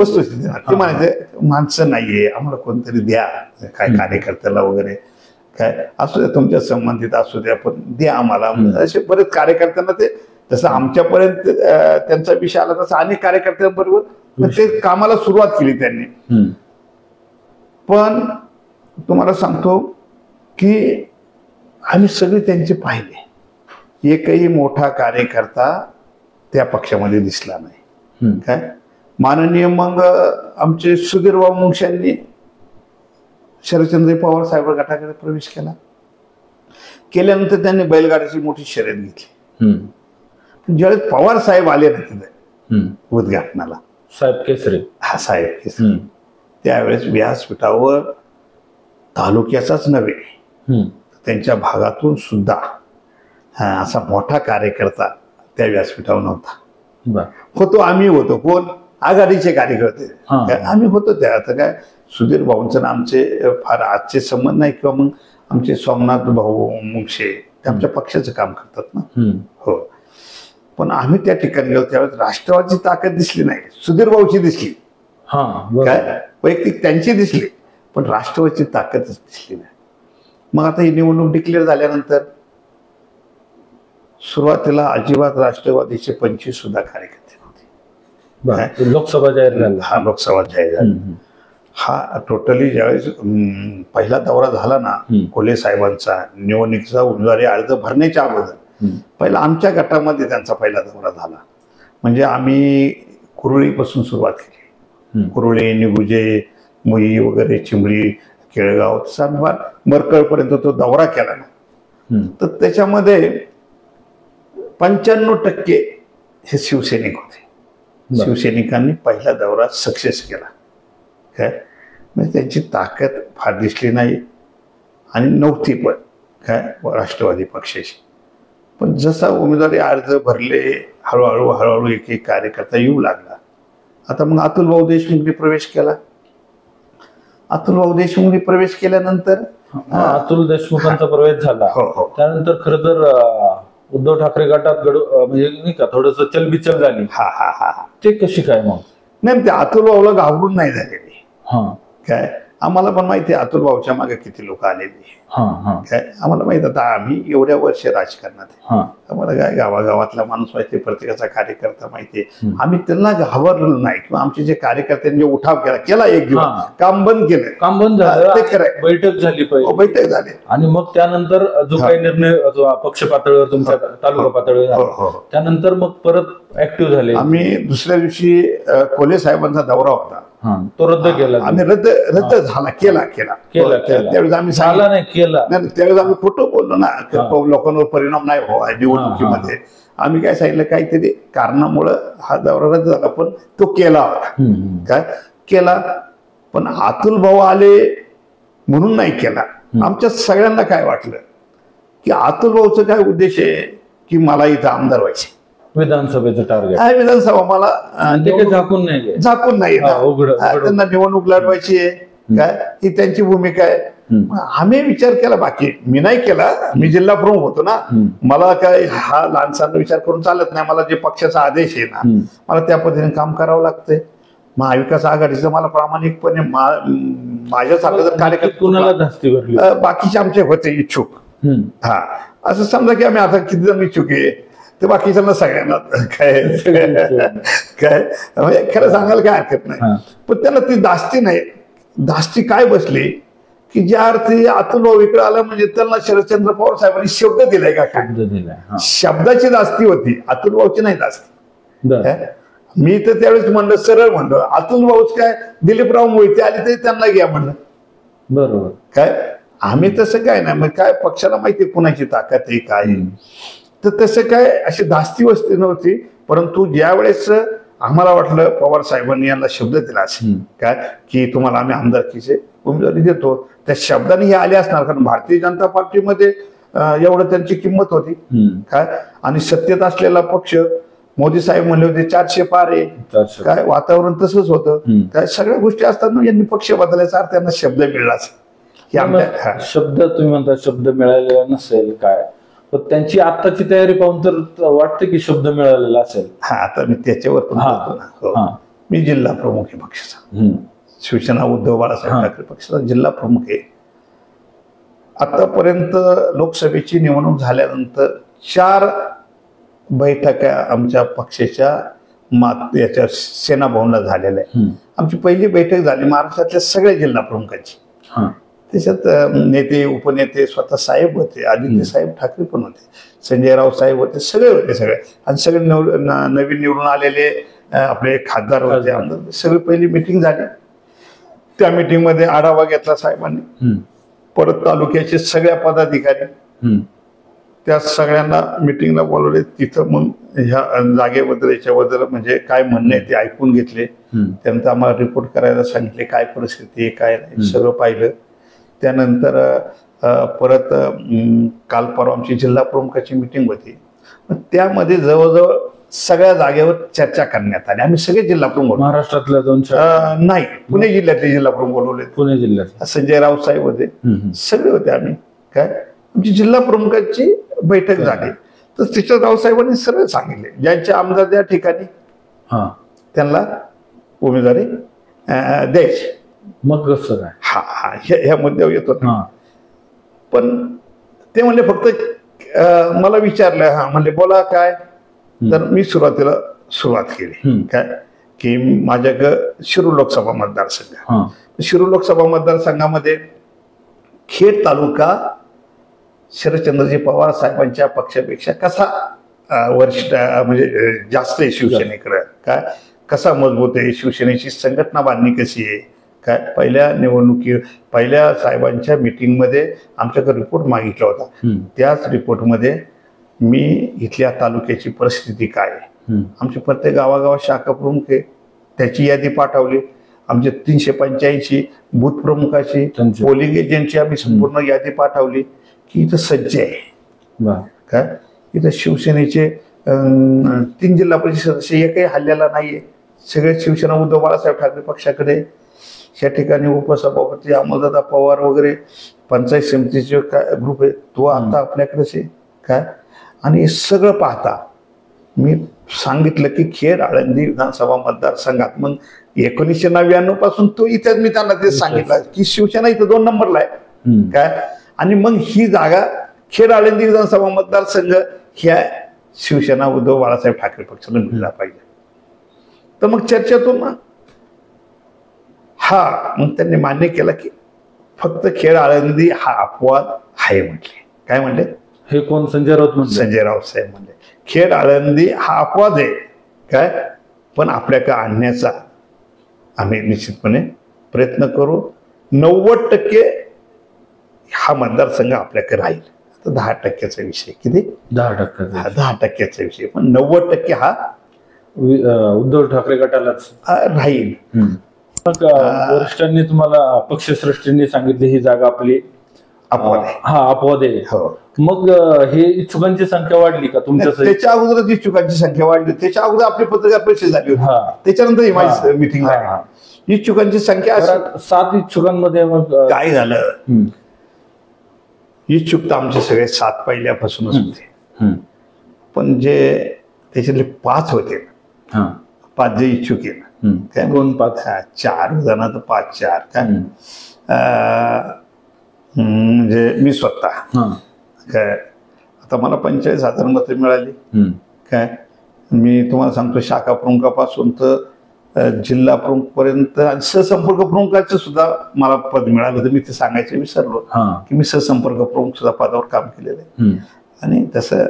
ते म्हणायचे माणसं नाहीये, आम्हाला कोणतरी द्या, काय कार्यकर्त्याला वगैरे काय असू द्या, तुमच्या संबंधित असू द्या, पण द्या आम्हाला. असे बरेच कार्यकर्त्यांना ते, जसं आमच्यापर्यंत त्यांचा विषय आला तसं अनेक कार्यकर्त्यांबरोबर ते कामाला सुरुवात केली त्यांनी. पण तुम्हाला सांगतो की आम्ही सगळे त्यांचे पाहिले, एकही मोठा कार्यकर्ता त्या पक्षामध्ये दिसला नाही. काय माननीय मग आमचे सुधीरभाऊ मुंगशांनी शरदचंद्र पवार साहेब गटाकडे प्रवेश केल्यानंतर त्यांनी बैलगाडीची मोठी शर्यत घेतली. ज्यावेळेस पवार साहेब आले ना तिथे उद्घाटनाला, साहेब केसरी, साहेब केसरी, त्यावेळेस व्यासपीठावर तालुक्याचाच नव्हे त्यांच्या भागातून सुद्धा असा मोठा कार्यकर्ता त्या व्यासपीठावर नव्हता. होतो आम्ही होतो, कोण आघाडीचे कार्यकर्ते आम्ही होतो. त्या आता काय सुधीर भाऊंचं आमचे फार आजचे संबंध नाही, किंवा मग आमचे सोमनाथ भाऊ मुंगशे ते आमच्या पक्षाचं काम करतात ना. हो, पण आम्ही त्या ठिकाणी गेलो त्यावेळेस राष्ट्रवादीची ताकद दिसली नाही, सुधीर भाऊची दिसली, काय वैयक्तिक त्यांची दिसली, पण राष्ट्रवादीची ताकदच दिसली नाही. मग आता ही निवडणूक डिक्लेअर झाल्यानंतर सुरुवातीला अजिबात राष्ट्रवादीचे 25 सुद्धा कार्यकर्ते नव्हते. लोकसभा जाहीर झाली, लोकसभा जाहीर झाली. हा टोटली ज्यावेळेस पहिला दौरा झाला ना कोल्हे साहेबांचा, निवडणुकीचा उमेदवारी अर्ज भरण्याच्या अगोदर पहिला आमच्या गटामध्ये त्यांचा पहिला दौरा झाला. म्हणजे आम्ही कुरुळीपासून सुरुवात केली, कुरुळी, निगुजे, मुई वगैरे, चिंबरी, केळगाव, मरकळपर्यंत तो दौरा केला ना. तर त्याच्यामध्ये 95% हे शिवसैनिक होते. शिवसैनिकांनी पहिला दौरा सक्सेस केला. काय म्हणजे त्यांची ताकद फार दिसली नाही आणि नव्हती पण काय राष्ट्रवादी पक्षाची. पण जसा उमेदवारी अर्ज भरले, हळूहळू एक एक कार्यकर्ता येऊ लागला. आता मग अतुल भाऊ देशमुखने प्रवेश केला. अतुल भाऊ देशमुखने प्रवेश केल्यानंतर अतुल देशमुखांचा प्रवेश झाला. त्यानंतर खरं तर उद्धव ठाकरे गटात म्हणजे नाही का थोडस चलबिचल झाली. ते कशी काय मग? नाही, ते अतुल भाऊला घाबरून नाही झालेली. काय आम्हाला पण माहिती आहे अतुल भाऊच्या मागे किती लोक आलेली. काय आम्हाला माहित, आता आम्ही एवढ्या वर्ष राजकारणात, आम्हाला काय गावागावातला माणूस माहिती, प्रत्येकाचा कार्यकर्ता माहितीये. आम्ही त्यांना घाबरलो नाही, किंवा आमचे जे कार्यकर्त्यांनी उठाव केला एक दिवस, काम बंद केलं, काम बंद झालं, ते खरं बैठक झाली, बैठक झाली. आणि मग त्यानंतर जो काही निर्णय पक्ष पातळीवर, तुमच्या तालुका पातळीवर, त्यानंतर मग परत ऍक्टिव्ह झाले. आम्ही दुसऱ्या दिवशी कोल्हे साहेबांचा दौरा होता, तो रद्द केला. आम्ही रद्द झाला, केला त्यावेळेस आम्ही झाला नाही केला. त्यावेळेस आम्ही खोटं बोललो ना, लोकांवर परिणाम नाही व्हावा निवडणुकीमध्ये. आम्ही काय सांगितलं, काहीतरी कारणामुळं हा दौरा रद्द झाला, पण तो केला होता. काय केला, पण अतुल भाऊ आले म्हणून नाही केला. आमच्या सगळ्यांना काय वाटलं की अतुल भाऊचं काय उद्देश आहे की मला इथं आमदार व्हायचे, विधानसभेचं टार्गेट, विधानसभा मला झाकून नाही त्यांना निवडणूक लढवायची आहे, काय ही त्यांची भूमिका आहे. आम्ही विचार केला, बाकी मी नाही केला, मी जिल्हा प्रमुख होतो ना, मला काय हा लहानसा विचार करून चालत नाही. मला जे पक्षाचा आदेश आहे ना, मला त्या पद्धतीने काम करावं लागतंय. महाविकास आघाडीचं मला प्रामाणिकपणे माझ्यासारखं जर कार्यकर्ता बाकीचे आमचे होते इच्छुक, असं समजा की आम्ही आता किती जण इच्छुक आहे, ते बाकीच्यांना सगळ्यांना काय म्हणजे खरं सांगायला काय हरकत नाही. पण त्याला ती धास्ती नाही. धास्ती काय बसली की ज्या अर्थी अतुल भाऊ इकडे आला, म्हणजे त्यांना शरदचंद्र पवार साहेबांनी शब्द दिलाय का, शब्दाची धास्ती होती, अतुल भाऊची नाही धास्ती. मी तर त्यावेळेस म्हणलं, सरळ म्हणलं, अतुल भाऊच काय दिलीपराव मोहिते आले तरी त्यांना घ्या म्हणलं. बरोबर. काय आम्ही तसं काय नाही, मग काय पक्षाला माहिती कुणाची ताकद आहे काय, तर तसं काय अशी धास्ती वस्ती नव्हती. परंतु ज्या वेळेस आम्हाला वाटलं पवार साहेबांनी यांना शब्द दिला असेल काय की तुम्हाला आम्ही आमदारकीचे उमेदवारी देतो, त्या शब्दाने हे आले असणार, कारण भारतीय जनता पार्टीमध्ये एवढं त्यांची किंमत होती काय. आणि सत्तेत असलेला पक्ष, मोदी साहेब म्हणले होते 400 पार आहे काय, वातावरण तसंच होतं काय, सगळ्या गोष्टी असतात ना. यांनी पक्ष बदलायचा अर्थ त्यांना शब्द मिळला. शब्द तुम्ही म्हणता शब्द मिळालेला नसेल काय, पण त्यांची आत्ताची तयारी पाहून तर वाटतं की शब्द मिळालेला असेल. आता मी त्याच्यावर पण मी जिल्हा प्रमुख आहे पक्षाचा, शिवसेना उद्धव बाळासाहेब ठाकरे पक्षाचा जिल्हा प्रमुख आहे. आतापर्यंत लोकसभेची निवडणूक झाल्यानंतर 4 बैठका आमच्या पक्षाच्या याच्या सेना भवनला झालेल्या आहे. आमची पहिली बैठक झाली महाराष्ट्रातल्या सगळ्या जिल्हा प्रमुखांची. त्याच्यात नेते उपनेते स्वतः साहेब होते, आदित्य साहेब ठाकरे पण होते, संजय राव साहेब होते, सगळे होते सगळे. आणि सगळे नवीन निवडून आलेले आपले खासदार होते, आमदार, सगळी पहिली मिटिंग झाली. त्या मिटिंगमध्ये आढावा घेतला साहेबांनी. परत तालुक्याचे सगळ्या पदाधिकारी त्या सगळ्यांना मिटिंगला बोलवले. तिथं मग ह्या जागेबद्दल याच्याबद्दल म्हणजे काय म्हणणं आहे ते ऐकून घेतले. त्यानंतर आम्हाला रिपोर्ट करायला सांगितले काय परिस्थिती आहे काय नाही, सगळं पाहिलं. त्यानंतर परत काल परवा आमची जिल्हा प्रमुखाची मिटिंग होती. त्यामध्ये जवळजवळ सगळ्या जागेवर चर्चा करण्यात आली. आम्ही सगळे जिल्हा प्रमुख, महाराष्ट्रातल्या 2 नाही पुणे जिल्ह्यातले जिल्हा प्रमुख बोलवले. पुणे जिल्ह्यात संजय राव साहेब होते, सगळे होते. आम्ही काय आमची जिल्हा प्रमुखांची बैठक झाली. तर त्याच्यात रावसाहेबांनी सरळ सांगितले ज्यांचे आमदार त्या ठिकाणी त्यांना उमेदवारी द्यायची. मग कसं काय ह्या मुद्द्यावर येतो. पण ते म्हणले फक्त मला विचारलं, म्हणले बोला काय. तर मी सुरुवातीला सुरुवात केली काय की माझ्याकडं शिरूर लोकसभा मतदारसंघ, शिरूर लोकसभा मतदारसंघामध्ये खेड तालुका शरदचंद्रजी पवार साहेबांच्या पक्षापेक्षा कसा वरिष्ठ म्हणजे जास्त आहे शिवसेनेकडे, काय कसा मजबूत आहे, शिवसेनेची संघटना बांधणी कशी आहे काय. पहिल्या साहेबांच्या मिटिंगमध्ये आमच्याकडे रिपोर्ट मागितला होता. त्याच रिपोर्टमध्ये मी इथल्या तालुक्याची परिस्थिती काय आहे, आमचे प्रत्येक गावागावात शाखा प्रमुख आहे त्याची यादी पाठवली. आमचे 385 बूथ प्रमुखाची, पोलिंग एजंटची आम्ही संपूर्ण यादी पाठवली की इथं सज्ज आहे काय. इथं शिवसेनेचे 3 जिल्हा परिषद सदस्य एकही हल्ल्याला नाहीये. सगळे शिवसेना उद्धव बाळासाहेब ठाकरे पक्षाकडे. या ठिकाणी उपसभापती अमोलदादा पवार वगैरे पंचायत समितीचे ग्रुप आहे तो आता आपल्याकडेच आहे काय. आणि हे सगळं पाहता मी सांगितलं की खेड आळंदी विधानसभा मतदारसंघात मग 1999 पासून तो इथं मी त्यांना ते सांगितलं की शिवसेना इथं 2 नंबरला आहे काय. आणि मग ही जागा खेड आळंदी विधानसभा मतदारसंघ ह्या शिवसेना उद्धव बाळासाहेब ठाकरे पक्षाला मिळला पाहिजे. तर मग चर्चेतून मग त्यांनी मान्य केलं की फक्त खेड आळंदी हा अपवाद आहे म्हटले. काय म्हणले हे कोण संजय राऊत म्हणले, संजय राऊत साहेब म्हणले खेड आळंदी हा अपवाद आहे काय, पण आपल्याकडे आणण्याचा आम्ही निश्चितपणे प्रयत्न करू. 90% हा मतदारसंघ आपल्याकडे राहील. आता 10%चा विषय किती 10%चा विषय, पण 90% हा उद्धव ठाकरे गटालाच राहील. मग वरिष्ठांनी तुम्हाला पक्षश्रेष्ठींनी सांगितले ही जागा आपली अपवाद आहे. अपवाद आहे. मग हे इच्छुकांची संख्या वाढली का तुमच्या? त्याच्या अगोदरच इच्छुकांची संख्या वाढली. त्याच्या अगोदर आपली पत्रकार परिषद झाली होती, त्याच्यानंतर ही माझी मिटिंग झाली. इच्छुकांची संख्या 7 इच्छुकांमध्ये मग काय झालं, इच्छुक तर आमचे सगळे 7 पहिल्यापासूनच होते. पण जे त्याच्यातले 5 होते 5 जे इच्छुक आहे काय 2-5 4 जणांचं 5-4 काय म्हणजे मी स्वतः काय. आता मला 45,000 मतं मिळाली काय. मी तुम्हाला सांगतो शाखा प्रमुखापासून तर जिल्हा प्रमुख पर्यंत आणि सहसंपर्क प्रमुखाचं सुद्धा मला पद मिळालं होतं. मी ते सांगायचं विसरलो की मी सहसंपर्क प्रमुख सुद्धा पदावर काम केलेलं आहे. आणि तसं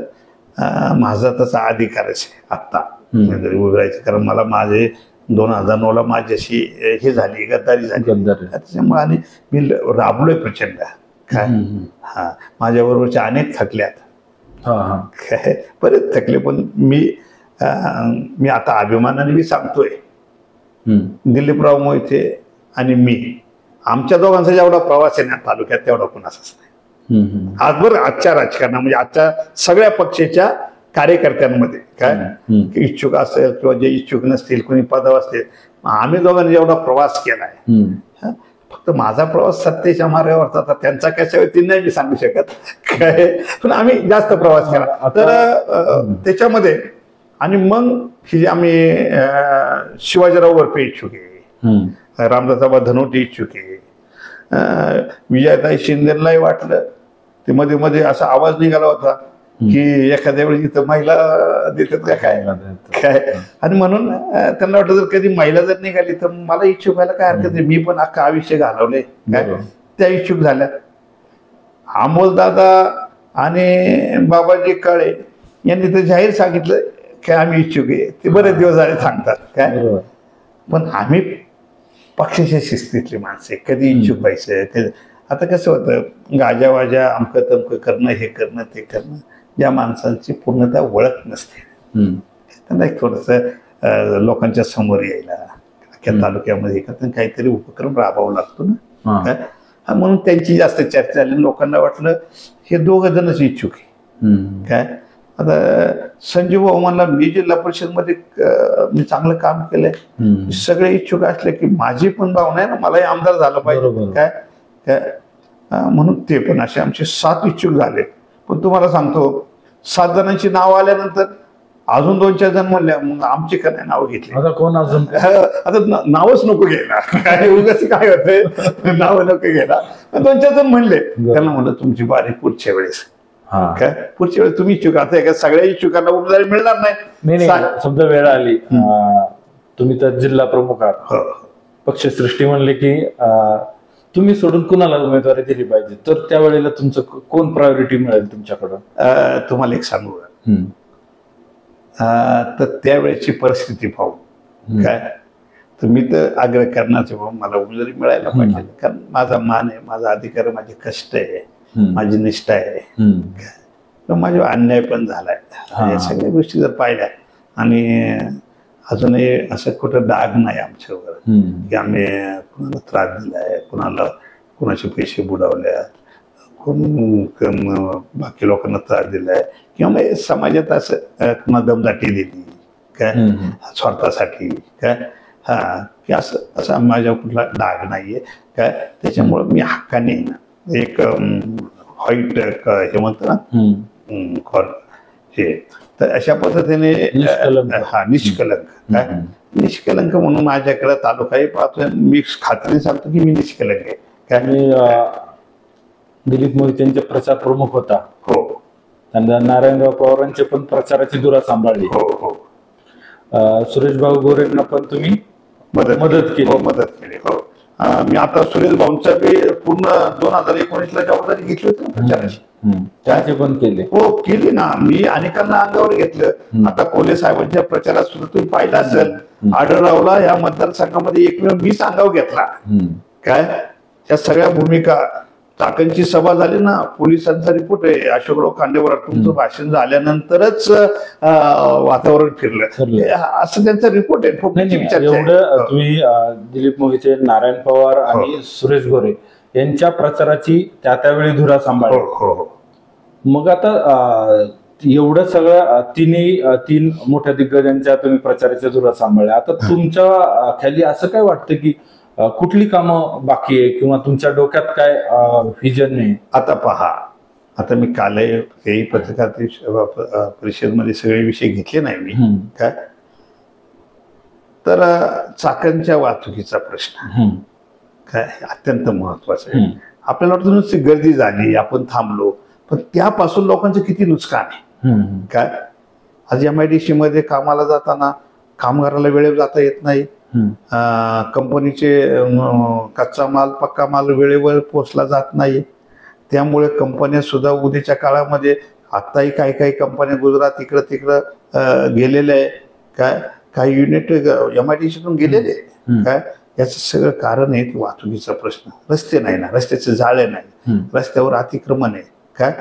माझा तसा अधिकारच आहे आत्ता जरी उभरायचं, कारण मला माझे 2009ला माझ्याशी हे झाली गद्दारी झाली त्याच्यामुळे. आणि मी राबलोय प्रचंड काय. माझ्याबरोबरचे अनेक थकल्यात काय, बरेच थकले. पण मी आता अभिमानाने मी सांगतोय दिलीपराव मोहिते आणि मी आमच्या दोघांचा जेवढा प्रवास आहे ना तालुक्यात तेवढा कुणाचाच नाही आजवर. आजच्या राजकारणात म्हणजे आजच्या सगळ्या पक्षाच्या कार्यकर्त्यांमध्ये काय इच्छुक असेल किंवा जे इच्छुक नसतील कोणी पदावर असतील, आम्ही दोघांनी जेवढा प्रवास केलाय फक्त माझा प्रवास सत्तेच्या मार्गावरचा होता, त्यांचा कशा वेळी नाही मी सांगू शकत काय, पण आम्ही जास्त प्रवास केला. तर त्याच्यामध्ये आणि मग ही जी आम्ही शिवाजीराव वरपे इच्छुक आहे, रामदासाबा धनोटे इच्छुक आहे, विजयाताई शिंदेलाही वाटलं, ते मध्ये मध्ये असा आवाज निघाला होता की एखाद्या वेळी इथं महिला देतात का काय काय, आणि म्हणून त्यांना वाटतं जर कधी महिला जर निघाली तर मला इच्छुक व्हायला काय हरकत नाही, मी पण अख्खा आयुष्य घालवले काय, त्या इच्छुक झाल्या. अमोलदादा आणि बाबाजी काळे यांनी तर जाहीर सांगितलं की आम्ही इच्छुक आहे, ते बरेच दिवस झाले सांगतात काय, पण आम्ही पक्षाच्या शिस्तीतली माणसे, कधी इच्छुक व्हायचं. आता कसं होतं, गाजावाजा अमकं तमकं करणं, हे करणं ते करणं, ज्या माणसांची पूर्णतः ओळख नसते त्यांना एक थोडंसं लोकांच्या समोर यायला, अख्ख्या तालुक्यामध्ये काहीतरी उपक्रम राबवावा लागतो ना, म्हणून त्यांची जास्त चर्चा झाली. लोकांना वाटलं हे दोघं जणच इच्छुक आहे काय. आता संजीव भाऊ म्हणला मी जिल्हा परिषद मध्ये मी चांगलं काम केलंय, सगळे इच्छुक असले की माझी पण भावना आहे ना, मलाही आमदार झालं पाहिजे काय काय, म्हणून ते पण असे आमचे 7 इच्छुक झाले. पण तुम्हाला सांगतो 7 जणांची नाव आल्यानंतर अजून 2-4 जण म्हणल्या, मग आमची का नाही नावं घेतली. आता कोण अजून, आता नावच नको घ्यायला काय, उगाच काय होतंय, नावं नको घ्यायला. 2-4 जण म्हणले, त्यांना म्हणलं तुमची बारी पुढच्या वेळेस काय, पुढच्या वेळेस तुम्ही इच्छुक. आता एका सगळ्या इच्छुकांना उमेदवारी मिळणार नाही. समजा वेळ आली, तुम्ही तर जिल्हा प्रमुख आहात, पक्षश्रेष्ठी म्हणले की तुम्ही सोडून कुणाला उमेदवारी दिली पाहिजे, तर त्यावेळेला तुमचं कोण प्रायोरिटी मिळेल तुमच्याकडं? तुम्हाला एक सांगू तर त्यावेळेची परिस्थिती पाहू काय, तर मी तर आग्रह करणार मला उमेदवारी मिळायला पाहिजे, कारण माझा मान आहे, माझा अधिकार आहे, माझे कष्ट आहे, माझी निष्ठा आहे, माझा अन्याय पण झालाय. या सगळ्या गोष्टी जर पाहिल्या आणि अजूनही असं कुठं डाग नाही आमच्यावर की आम्ही कुणाला त्रास दिलाय, कुणाचे पैसे बुडवले, बाकी लोकांना त्रास दिलाय, किंवा मग समाजात असं कुणा दमदाटी दिली काय स्वार्थासाठी काय, की असं माझ्या कुठला डाग नाहीये काय. त्याच्यामुळं मी हक्काने एक व्हाईट हे म्हणतो ना हे, तर अशा पद्धतीने निष्कलंक काय, निष्कलंक म्हणून माझ्याकडे तालुकाही पाहतोय, मी खात्रीने सांगतो की मी निष्कलंक आहे काय. दिलीप मोहितेंचे प्रचार प्रमुख होता, हो, त्यांना नारायणराव पवारांचे पण प्रचाराची धुरा सांभाळली, हो हो, सुरेश भाऊ गोरेंना पण तुम्ही मदत केली. हो. मी आता सुरेश भाऊंचा पूर्ण 2019ला जबाबदारी घेतली होती प्रचाराची, त्याचे पण केले. हो केली ना, मी अनेकांना अंगावर घेतलं. आता कोल्हे साहेबांच्या प्रचारात सुद्धा तुम्ही पाहिलं असेल, आढळरावला या मतदारसंघामध्ये एकमेव मीच अंगावर घेतला काय. त्या सगळ्या भूमिका, चाकणची सभा झाली ना, पोलिसांचा रिपोर्ट आहे, अशोकराव खांडेवर तुमचं भाषण झाल्यानंतरच वातावरण फिरलं, असं त्यांचा रिपोर्ट आहे. एवढं तुम्ही दिलीप मोहिते, नारायण पवार आणि सुरेश गोरे यांच्या प्रचाराची त्यावेळी धुरा सांभाळली. मग आता एवढं सगळं 3 मोठ्या दिग्गजांच्या तुम्ही प्रचाराच्या धुरा सांभाळल्या, आता तुमच्या खाली असं काय वाटतं की कुठली कामं बाकी आहे, किंवा तुमच्या डोक्यात काय व्हिजन आहे? आता पहा, आता मी कालही पत्रकार परिषदेमध्ये सगळे विषय घेतले नाही मी काय. तर चाकणच्या वाहतुकीचा प्रश्न काय अत्यंत महत्वाचा आहे. आपल्याला वाटतं नुसती गर्दी झाली, आपण थांबलो, पण त्यापासून लोकांचं किती नुकसान आहे काय. आज MIDC मध्ये कामाला जाताना कामगाराला वेळेवर जाता येत नाही, कंपनीचे कच्चा माल पक्का माल वेळेवर पोचला जात नाही, त्यामुळे कंपन्या सुद्धा उद्याच्या काळामध्ये आत्ताही काही कंपन्या गुजरात इकडं तिकडं गेलेल्या आहे काय, काही युनिट MIDCतून गेलेले काय. याचं सगळं कारण आहे वाहतुकीचा प्रश्न. रस्ते नाही ना, रस्त्याचे जाळे नाही, रस्त्यावर अतिक्रमण आहे काय.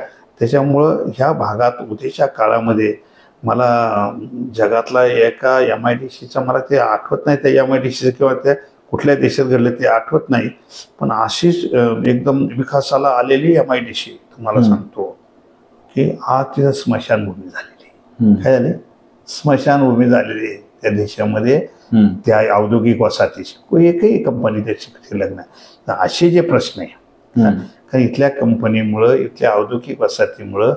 त्याच्यामुळं ह्या भागात उद्याच्या काळामध्ये मला जगातला एका MIDCचा मला ते आठवत नाही, त्या MIDCचं किंवा त्या कुठल्या देशात घडलं ते आठवत नाही, पण अशीच एकदम विकासाला आलेली MIDC तुम्हाला सांगतो की आज तिथं स्मशानभूमी झालेली. काय झाली? स्मशानभूमी झालेली त्या देशामध्ये. त्या औद्योगिक वसाहतीची एकही कंपनी त्याची शिल्लक नाही. तर असे जे प्रश्न आहे कारण इथल्या कंपनीमुळं इथल्या औद्योगिक वसाहतीमुळं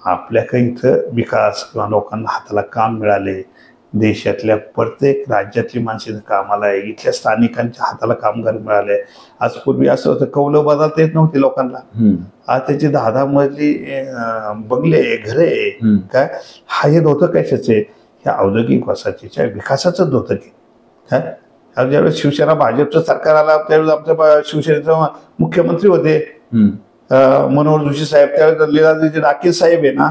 आपल्या काही इथं विकास किंवा लोकांना हाताला काम मिळाले. देशातल्या प्रत्येक राज्यातली माणसं कामाला आहे. इथल्या स्थानिकांच्या हाताला कामगार मिळाले. आज पूर्वी असं होतं कौलं बदलता येत नव्हती लोकांना. आज त्याची 10-10 मजली बंगले घरे काय हा हे धोतं कशाचे ह्या औद्योगिक वसाहतीच्या विकासाचं धोतं की काय. ज्यावेळेस शिवसेना भाजपचं सरकार आला त्यावेळेस आमच्या शिवसेनेचे मुख्यमंत्री होते मनोहर जोशी साहेब. त्यावेळेस लीलाजी डाके साहेब आहे ना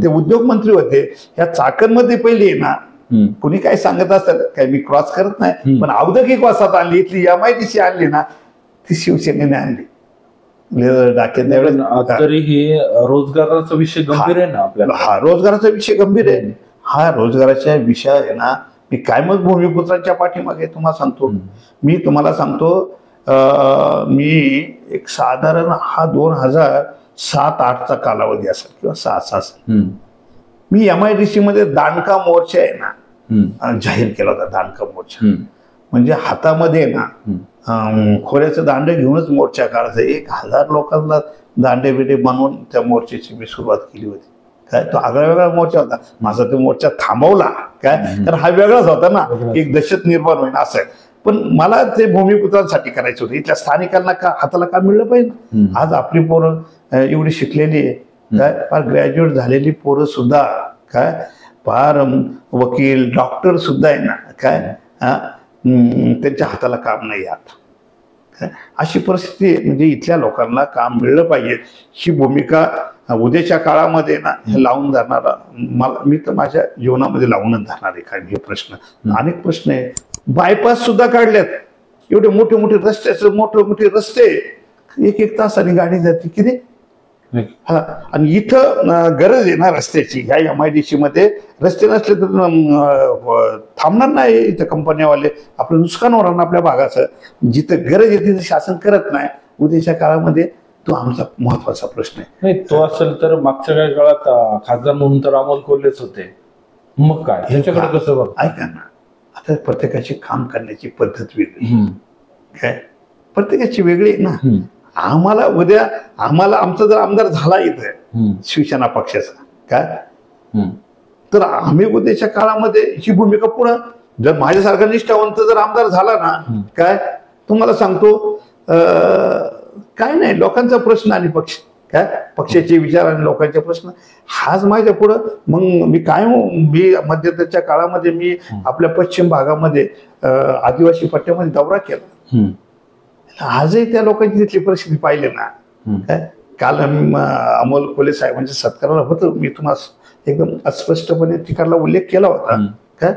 ते उद्योग मंत्री होते. ह्या चाकणमध्ये पहिली आहे ना कुणी काय सांगत असतात काय मी क्रॉस करत नाही पण औद्योगिक वसाहत आणली इथली MIDC आणली ना ती शिवसेनेने आणली डाके त्यावेळेस. तरीही रोजगाराचा विषय गंभीर आहे ना आपल्याला. हा रोजगाराचा विषय गंभीर आहे. हा रोजगाराच्या विषय आहे ना मी कायमच भूमिपुत्रांच्या पाठीमागे तुम्हाला सांगतो. मी तुम्हाला सांगतो मी एक साधारण हा 2007-08चा कालावधी असेल किंवा 6 असेल. मी MIDC मध्ये दांडका मोर्चा आहे ना जाहीर केला होता. दांडका मोर्चा म्हणजे हातामध्ये ना खोऱ्याचं दांड घेऊनच मोर्चा काढायचा. 1000 लोकांना दांडे बिडे बनवून त्या मोर्चाची मी सुरुवात केली होती. काय तो आगळा वेगळा मोर्चा होता. माझा तो मोर्चा थांबवला काय तर हा वेगळाच होता ना एक दहशत निर्माण होईल असं. पण मला ते भूमिपुत्रांसाठी करायचं होतं. इथल्या स्थानिकांना हाताला काम मिळलं पाहिजे. आज आपली पोरं एवढी शिकलेली आहे काय फार ग्रॅज्युएट झालेली पोरं सुद्धा काय फार वकील डॉक्टर सुद्धा आहे ना काय त्यांच्या हाताला काम नाही आता. अशी परिस्थिती म्हणजे इथल्या लोकांना काम मिळलं पाहिजे ही भूमिका उद्याच्या काळामध्ये ना हे लावून धरणारा मी तर माझ्या जीवनामध्ये लावूनच धरणार आहे. काय हे प्रश्न अनेक प्रश्न आहे. बायपास सुद्धा काढल्यात. एवढे मोठे मोठे मोठे रस्ते 1-1 तासाने गाडी जाते किती. हा आणि इथं गरज आहे ना रस्त्याची. ह्या MIDC मध्ये रस्ते नसले तर थांबणार नाही इथं कंपन्यावाले. आपलं नुकसान होणार ना आपल्या भागाचं. जिथं गरज आहे तिथं शासन करत नाही. उद्याच्या काळामध्ये तो आमचा महत्वाचा प्रश्न आहे. नाही तो असेल तर मागच्या काही काळात खासदार म्हणून तर अमोल कोल्हेच होते. मग काय ह्याच्याकडे कसं बघ ऐका ना आता प्रत्येकाची काम करण्याची पद्धत वेगळी काय प्रत्येकाची वेगळी आहे ना. आम्हाला आमचा जर आमदार झाला इथं शिवसेना पक्षाचा काय तर आम्ही उद्याच्या काळामध्ये ही भूमिका पुढं जर माझ्यासारखा निष्ठावंत जर आमदार झाला ना काय तुम्हाला सांगतो काय नाही लोकांचा प्रश्न आणि पक्ष काय पक्षाचे विचार आणि लोकांचे प्रश्न हाच माझ्या पुढं. मग मी मध्यंतरच्या काळामध्ये मी आपल्या पश्चिम भागामध्ये आदिवासी पट्ट्यामध्ये दौरा केला. आजही त्या लोकांची तिथली परिस्थिती पाहिली ना काय. काल अमोल कोल्हे साहेबांच्या सत्काराला होतं. मी तुम्हाला एकदम स्पष्टपणे ठिकाणला उल्लेख केला होता काय.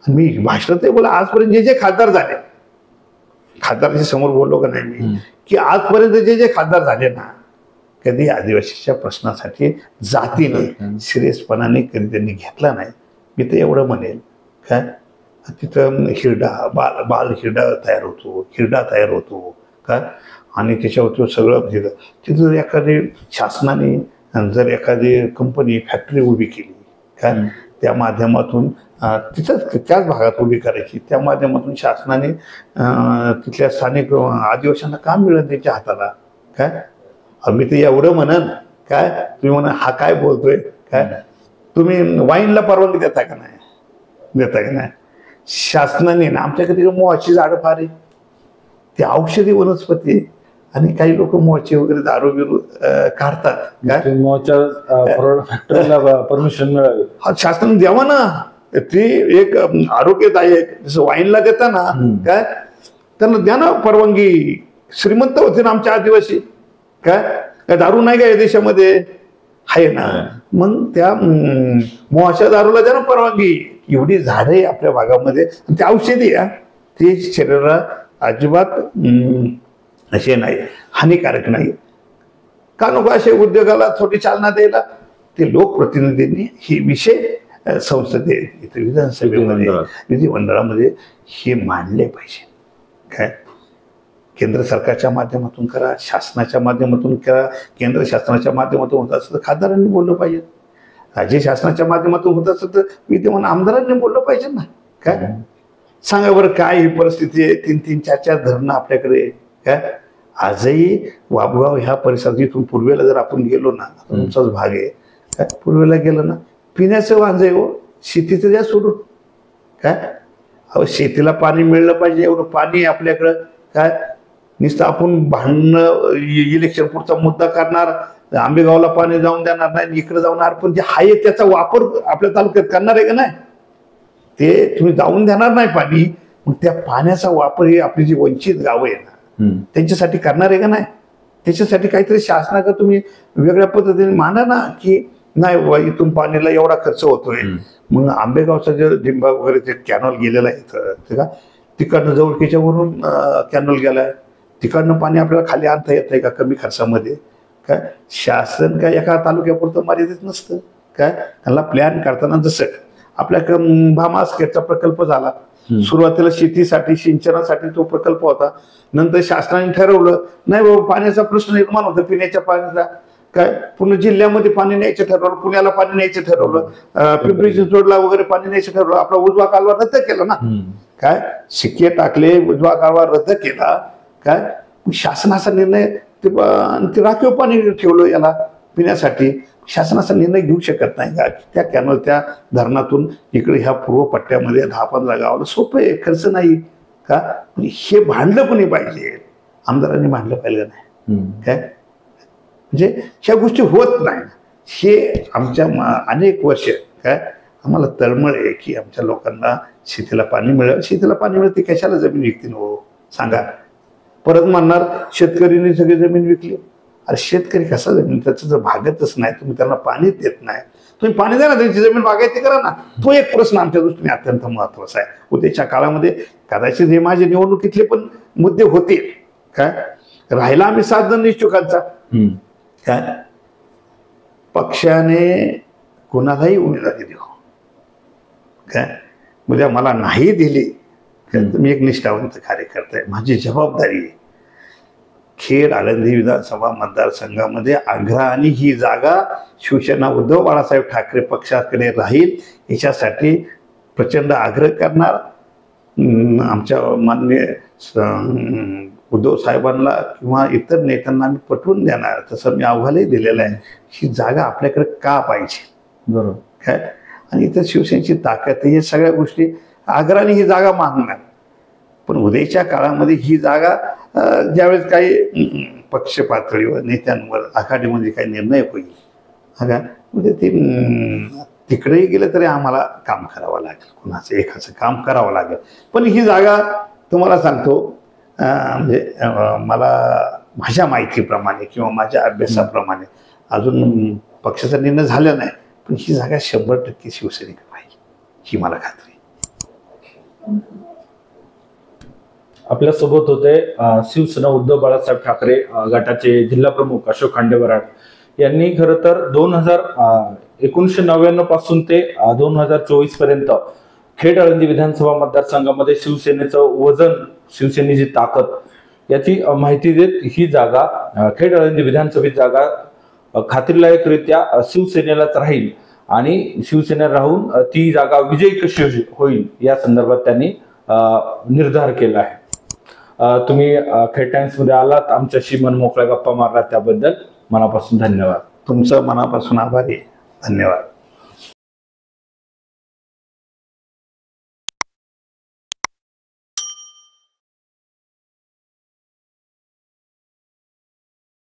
मी भाषणात बोला आजपर्यंत जे खासदार झाले खासदाराच्या समोर बोललो का नाही मी की आजपर्यंत जे खासदार झाले ना कधी आदिवासीच्या प्रश्नासाठी जातीने सिरियसपणाने कधी त्यांनी घेतला नाही. मी तर एवढं म्हणेल काय तिथं हिरडा बाल हिरडा तयार होतो काय आणि त्याच्यावर सगळं तिथं जर एखादी शासनाने जर एखादी कंपनी फॅक्टरी उभी केली काय त्या माध्यमातून तिथंच त्याच भागात उभी करायची. त्या माध्यमातून शासनाने तिथल्या स्थानिक आदिवासींना काम मिळेल त्यांच्या हाताला काय. मी तर एवढं म्हणन काय तुम्ही म्हणा हा काय बोलतोय काय तुम्ही वाईनला परवानगी देता का नाही. शासनाने ना आमच्याकडे मोहाची झाडं फार आहे. ती औषधी वनस्पती आणि काही लोक मोहाची वगैरे दारू बिरू काढतात काय फॅक्टरीला परमिशन मिळावी शासनाने द्यावा ना. ती एक आरोग्यदायक जसं वाईनला देता ना काय त्यांना द्या ना परवानगी. श्रीमंत होते ना आमचे आदिवासी काय दारू नाही का या देशामध्ये आहे ना. मग त्या मोहाच्या दारूला द्या ना परवानगी. एवढी झाडे आपल्या भागामध्ये ते औषधी आहे ते शरीराला अजिबात असे नाही हानिकारक नाही. का नको असे उद्योगाला थोडी चालना द्यायला. ते लोकप्रतिनिधींनी ही विषय संसदेत इथे विधानसभेमध्ये विधिमंडळामध्ये हे मांडले पाहिजे काय. केंद्र सरकारच्या माध्यमातून करा शासनाच्या माध्यमातून करा. केंद्र शासनाच्या माध्यमातून होत असतं तर खासदारांनी बोललं पाहिजे. राज्य शासनाच्या माध्यमातून होत असतं तर विद्यमान आमदारांनी बोललं पाहिजे ना काय. सांगा बरं काय ही परिस्थिती आहे. 3-3, 4-4 धरणं आपल्याकडे काय. आजही वाबगाव ह्या परिसरात इथून पूर्वेला जर आपण गेलो ना, तुमचाच भाग आहे काय, पूर्वेला गेलो ना, पिण्याचं वांज आहे हो, शेतीचं द्या सोडून काय. अहो शेतीला पाणी मिळलं पाहिजे, एवढं पाणी आपल्याकडं काय. नुसतं आपण भांडणं, इलेक्शन पुढचा मुद्दा करणार, आंबेगावला पाणी जाऊन देणार नाही, इकडे जाऊन पण जे आहे त्याचा वापर आपल्या तालुक्यात करणार आहे का नाही. ते तुम्ही जाऊन देणार नाही पाणी, मग त्या पाण्याचा वापर ही आपली जी वंचित गावं आहे ना त्यांच्यासाठी करणार आहे का नाही. त्याच्यासाठी काहीतरी शासनाचं तुम्ही वेगळ्या पद्धतीने माना ना, की नाही इथून पाण्याला एवढा खर्च होतोय. मग आंबेगावचा जे लिंबा वगैरे ते कॅनॉल गेलेला आहे का, तिकडनं जवळकीच्या वरून कॅनॉल गेलाय, तिकडनं पाणी आपल्याला खाली आणता येत आहे का कमी खर्चामध्ये काय. शासन काय एका तालुक्यापुरतं मर्यादित नसतं काय. त्यांना प्लॅन करताना जसं आपल्या भामास्केटचा प्रकल्प झाला, सुरुवातीला शेतीसाठी सिंचनासाठी तो प्रकल्प होता, नंतर शासनाने ठरवलं नाही बाबा पाण्याचा प्रश्न निर्माण होता पिण्याच्या पाण्याचा काय. पुणे जिल्ह्यामध्ये पाणी न्यायचं ठरवलं, पुण्याला पाणी न्यायचं ठरवलं, पिंपरी चिंचवडला वगैरे पाणी न्यायचं ठरवलं, आपला उजवा कालवा रद्द केला ना काय. शिक्के टाकले, उजवा कालवा रद्द केला काय. शासनाचा निर्णय ते राखीव पाणी ठेवलं याला पिण्यासाठी. शासनाचा निर्णय घेऊ शकत नाही का. त्या कॅनॉल त्या धरणातून इकडे ह्या पूर्व पट्ट्यामध्ये 10-15 गावाला सोपं आहे, खर्च नाही का. हे भांडलं कोणी पाहिजे, आमदारांनी भांडलं पाहिजे नाही काय. म्हणजे ह्या गोष्टी होत नाही. हे आमच्या अनेक वर्ष काय आम्हाला तळमळ आहे की आमच्या लोकांना शेतीला पाणी मिळेल. शेतीला पाणी मिळेल, ती कशाला जमीन विकतील हो सांगा. परत म्हणणार शेतकऱ्यांनी सगळी जमीन विकली. अरे शेतकरी कसा जमीन, त्याचं जर भागतच नाही, तुम्ही त्यांना पाणी देत नाही, तुम्ही पाणी द्या ना, त्यांची जमीन बागायती करा ना. तो एक प्रश्न आमच्या दृष्टीने अत्यंत महत्वाचा आहे. उद्याच्या काळामध्ये कदाचित हे माझे निवडणुकीतले पण मुद्दे होतील काय. राहिला आम्ही 7 जण इच्छुकांचा काय. पक्षाने कोणालाही उमेदवारी देऊ काय, उद्या मला नाही दिली तर मी एक निष्ठावंत कार्यकर्ता आहे, माझी जबाबदारी आहे. खेड आळंदी विधानसभा मतदारसंघामध्ये आग्रहाने ही जागा शिवसेना उद्धव बाळासाहेब ठाकरे पक्षाकडे राहील याच्यासाठी प्रचंड आग्रह करणार. आमच्या माननीय उद्धव साहेबांना किंवा इतर नेत्यांना आम्ही पटवून देणार. तसं मी आव्हानही दिलेलं आहे. ही जागा आपल्याकडे का पाहिजे बरोबर काय. आणि इतर शिवसेनेची ताकद, हे सगळ्या गोष्टी आग्रहाने ही जागा मागणार. पण उद्याच्या काळामध्ये ही जागा ज्यावेळेस काही पक्ष पातळीवर नेत्यांवर आघाडीमध्ये काही निर्णय होईल का, म्हणजे ते तिकडेही गेलं तरी आम्हाला काम करावं लागेल, कुणाचं एकाचं काम करावं लागेल. पण ही जागा तुम्हाला सांगतो म्हणजे मला माझ्या माहितीप्रमाणे किंवा माझ्या अभ्यासाप्रमाणे अजून पक्षाचा निर्णय झाला नाही, पण ही जागा 100% शिवसैनिक राहील ही मला खात्री. आपल्यासोबत होते शिवसेना उद्धव बाळासाहेब ठाकरे गटाचे जिल्हा प्रमुख अशोक खांडेबराड यांनी. खरं तर 1999 पासून ते 2024 पर्यंत खेड आळंदी विधानसभा मतदारसंघामध्ये शिवसेनेचं वजन, शिवसेनेची ताकद याची माहिती देत ही जागा खेड आळंदी विधानसभेत जागा खात्रीलायकरित्या शिवसेनेलाच राहील आणि शिवसेना राहून ती जागा विजयी कशी होईल या संदर्भात त्यांनी निर्धार केला आहे. तुम्ही खेड टाइम्स मध्ये आलात, आमच्याशी मनमोकळ्या गप्पा मारला, त्याबद्दल मनापासून धन्यवाद. तुमचं मनापासून आभारी, धन्यवाद.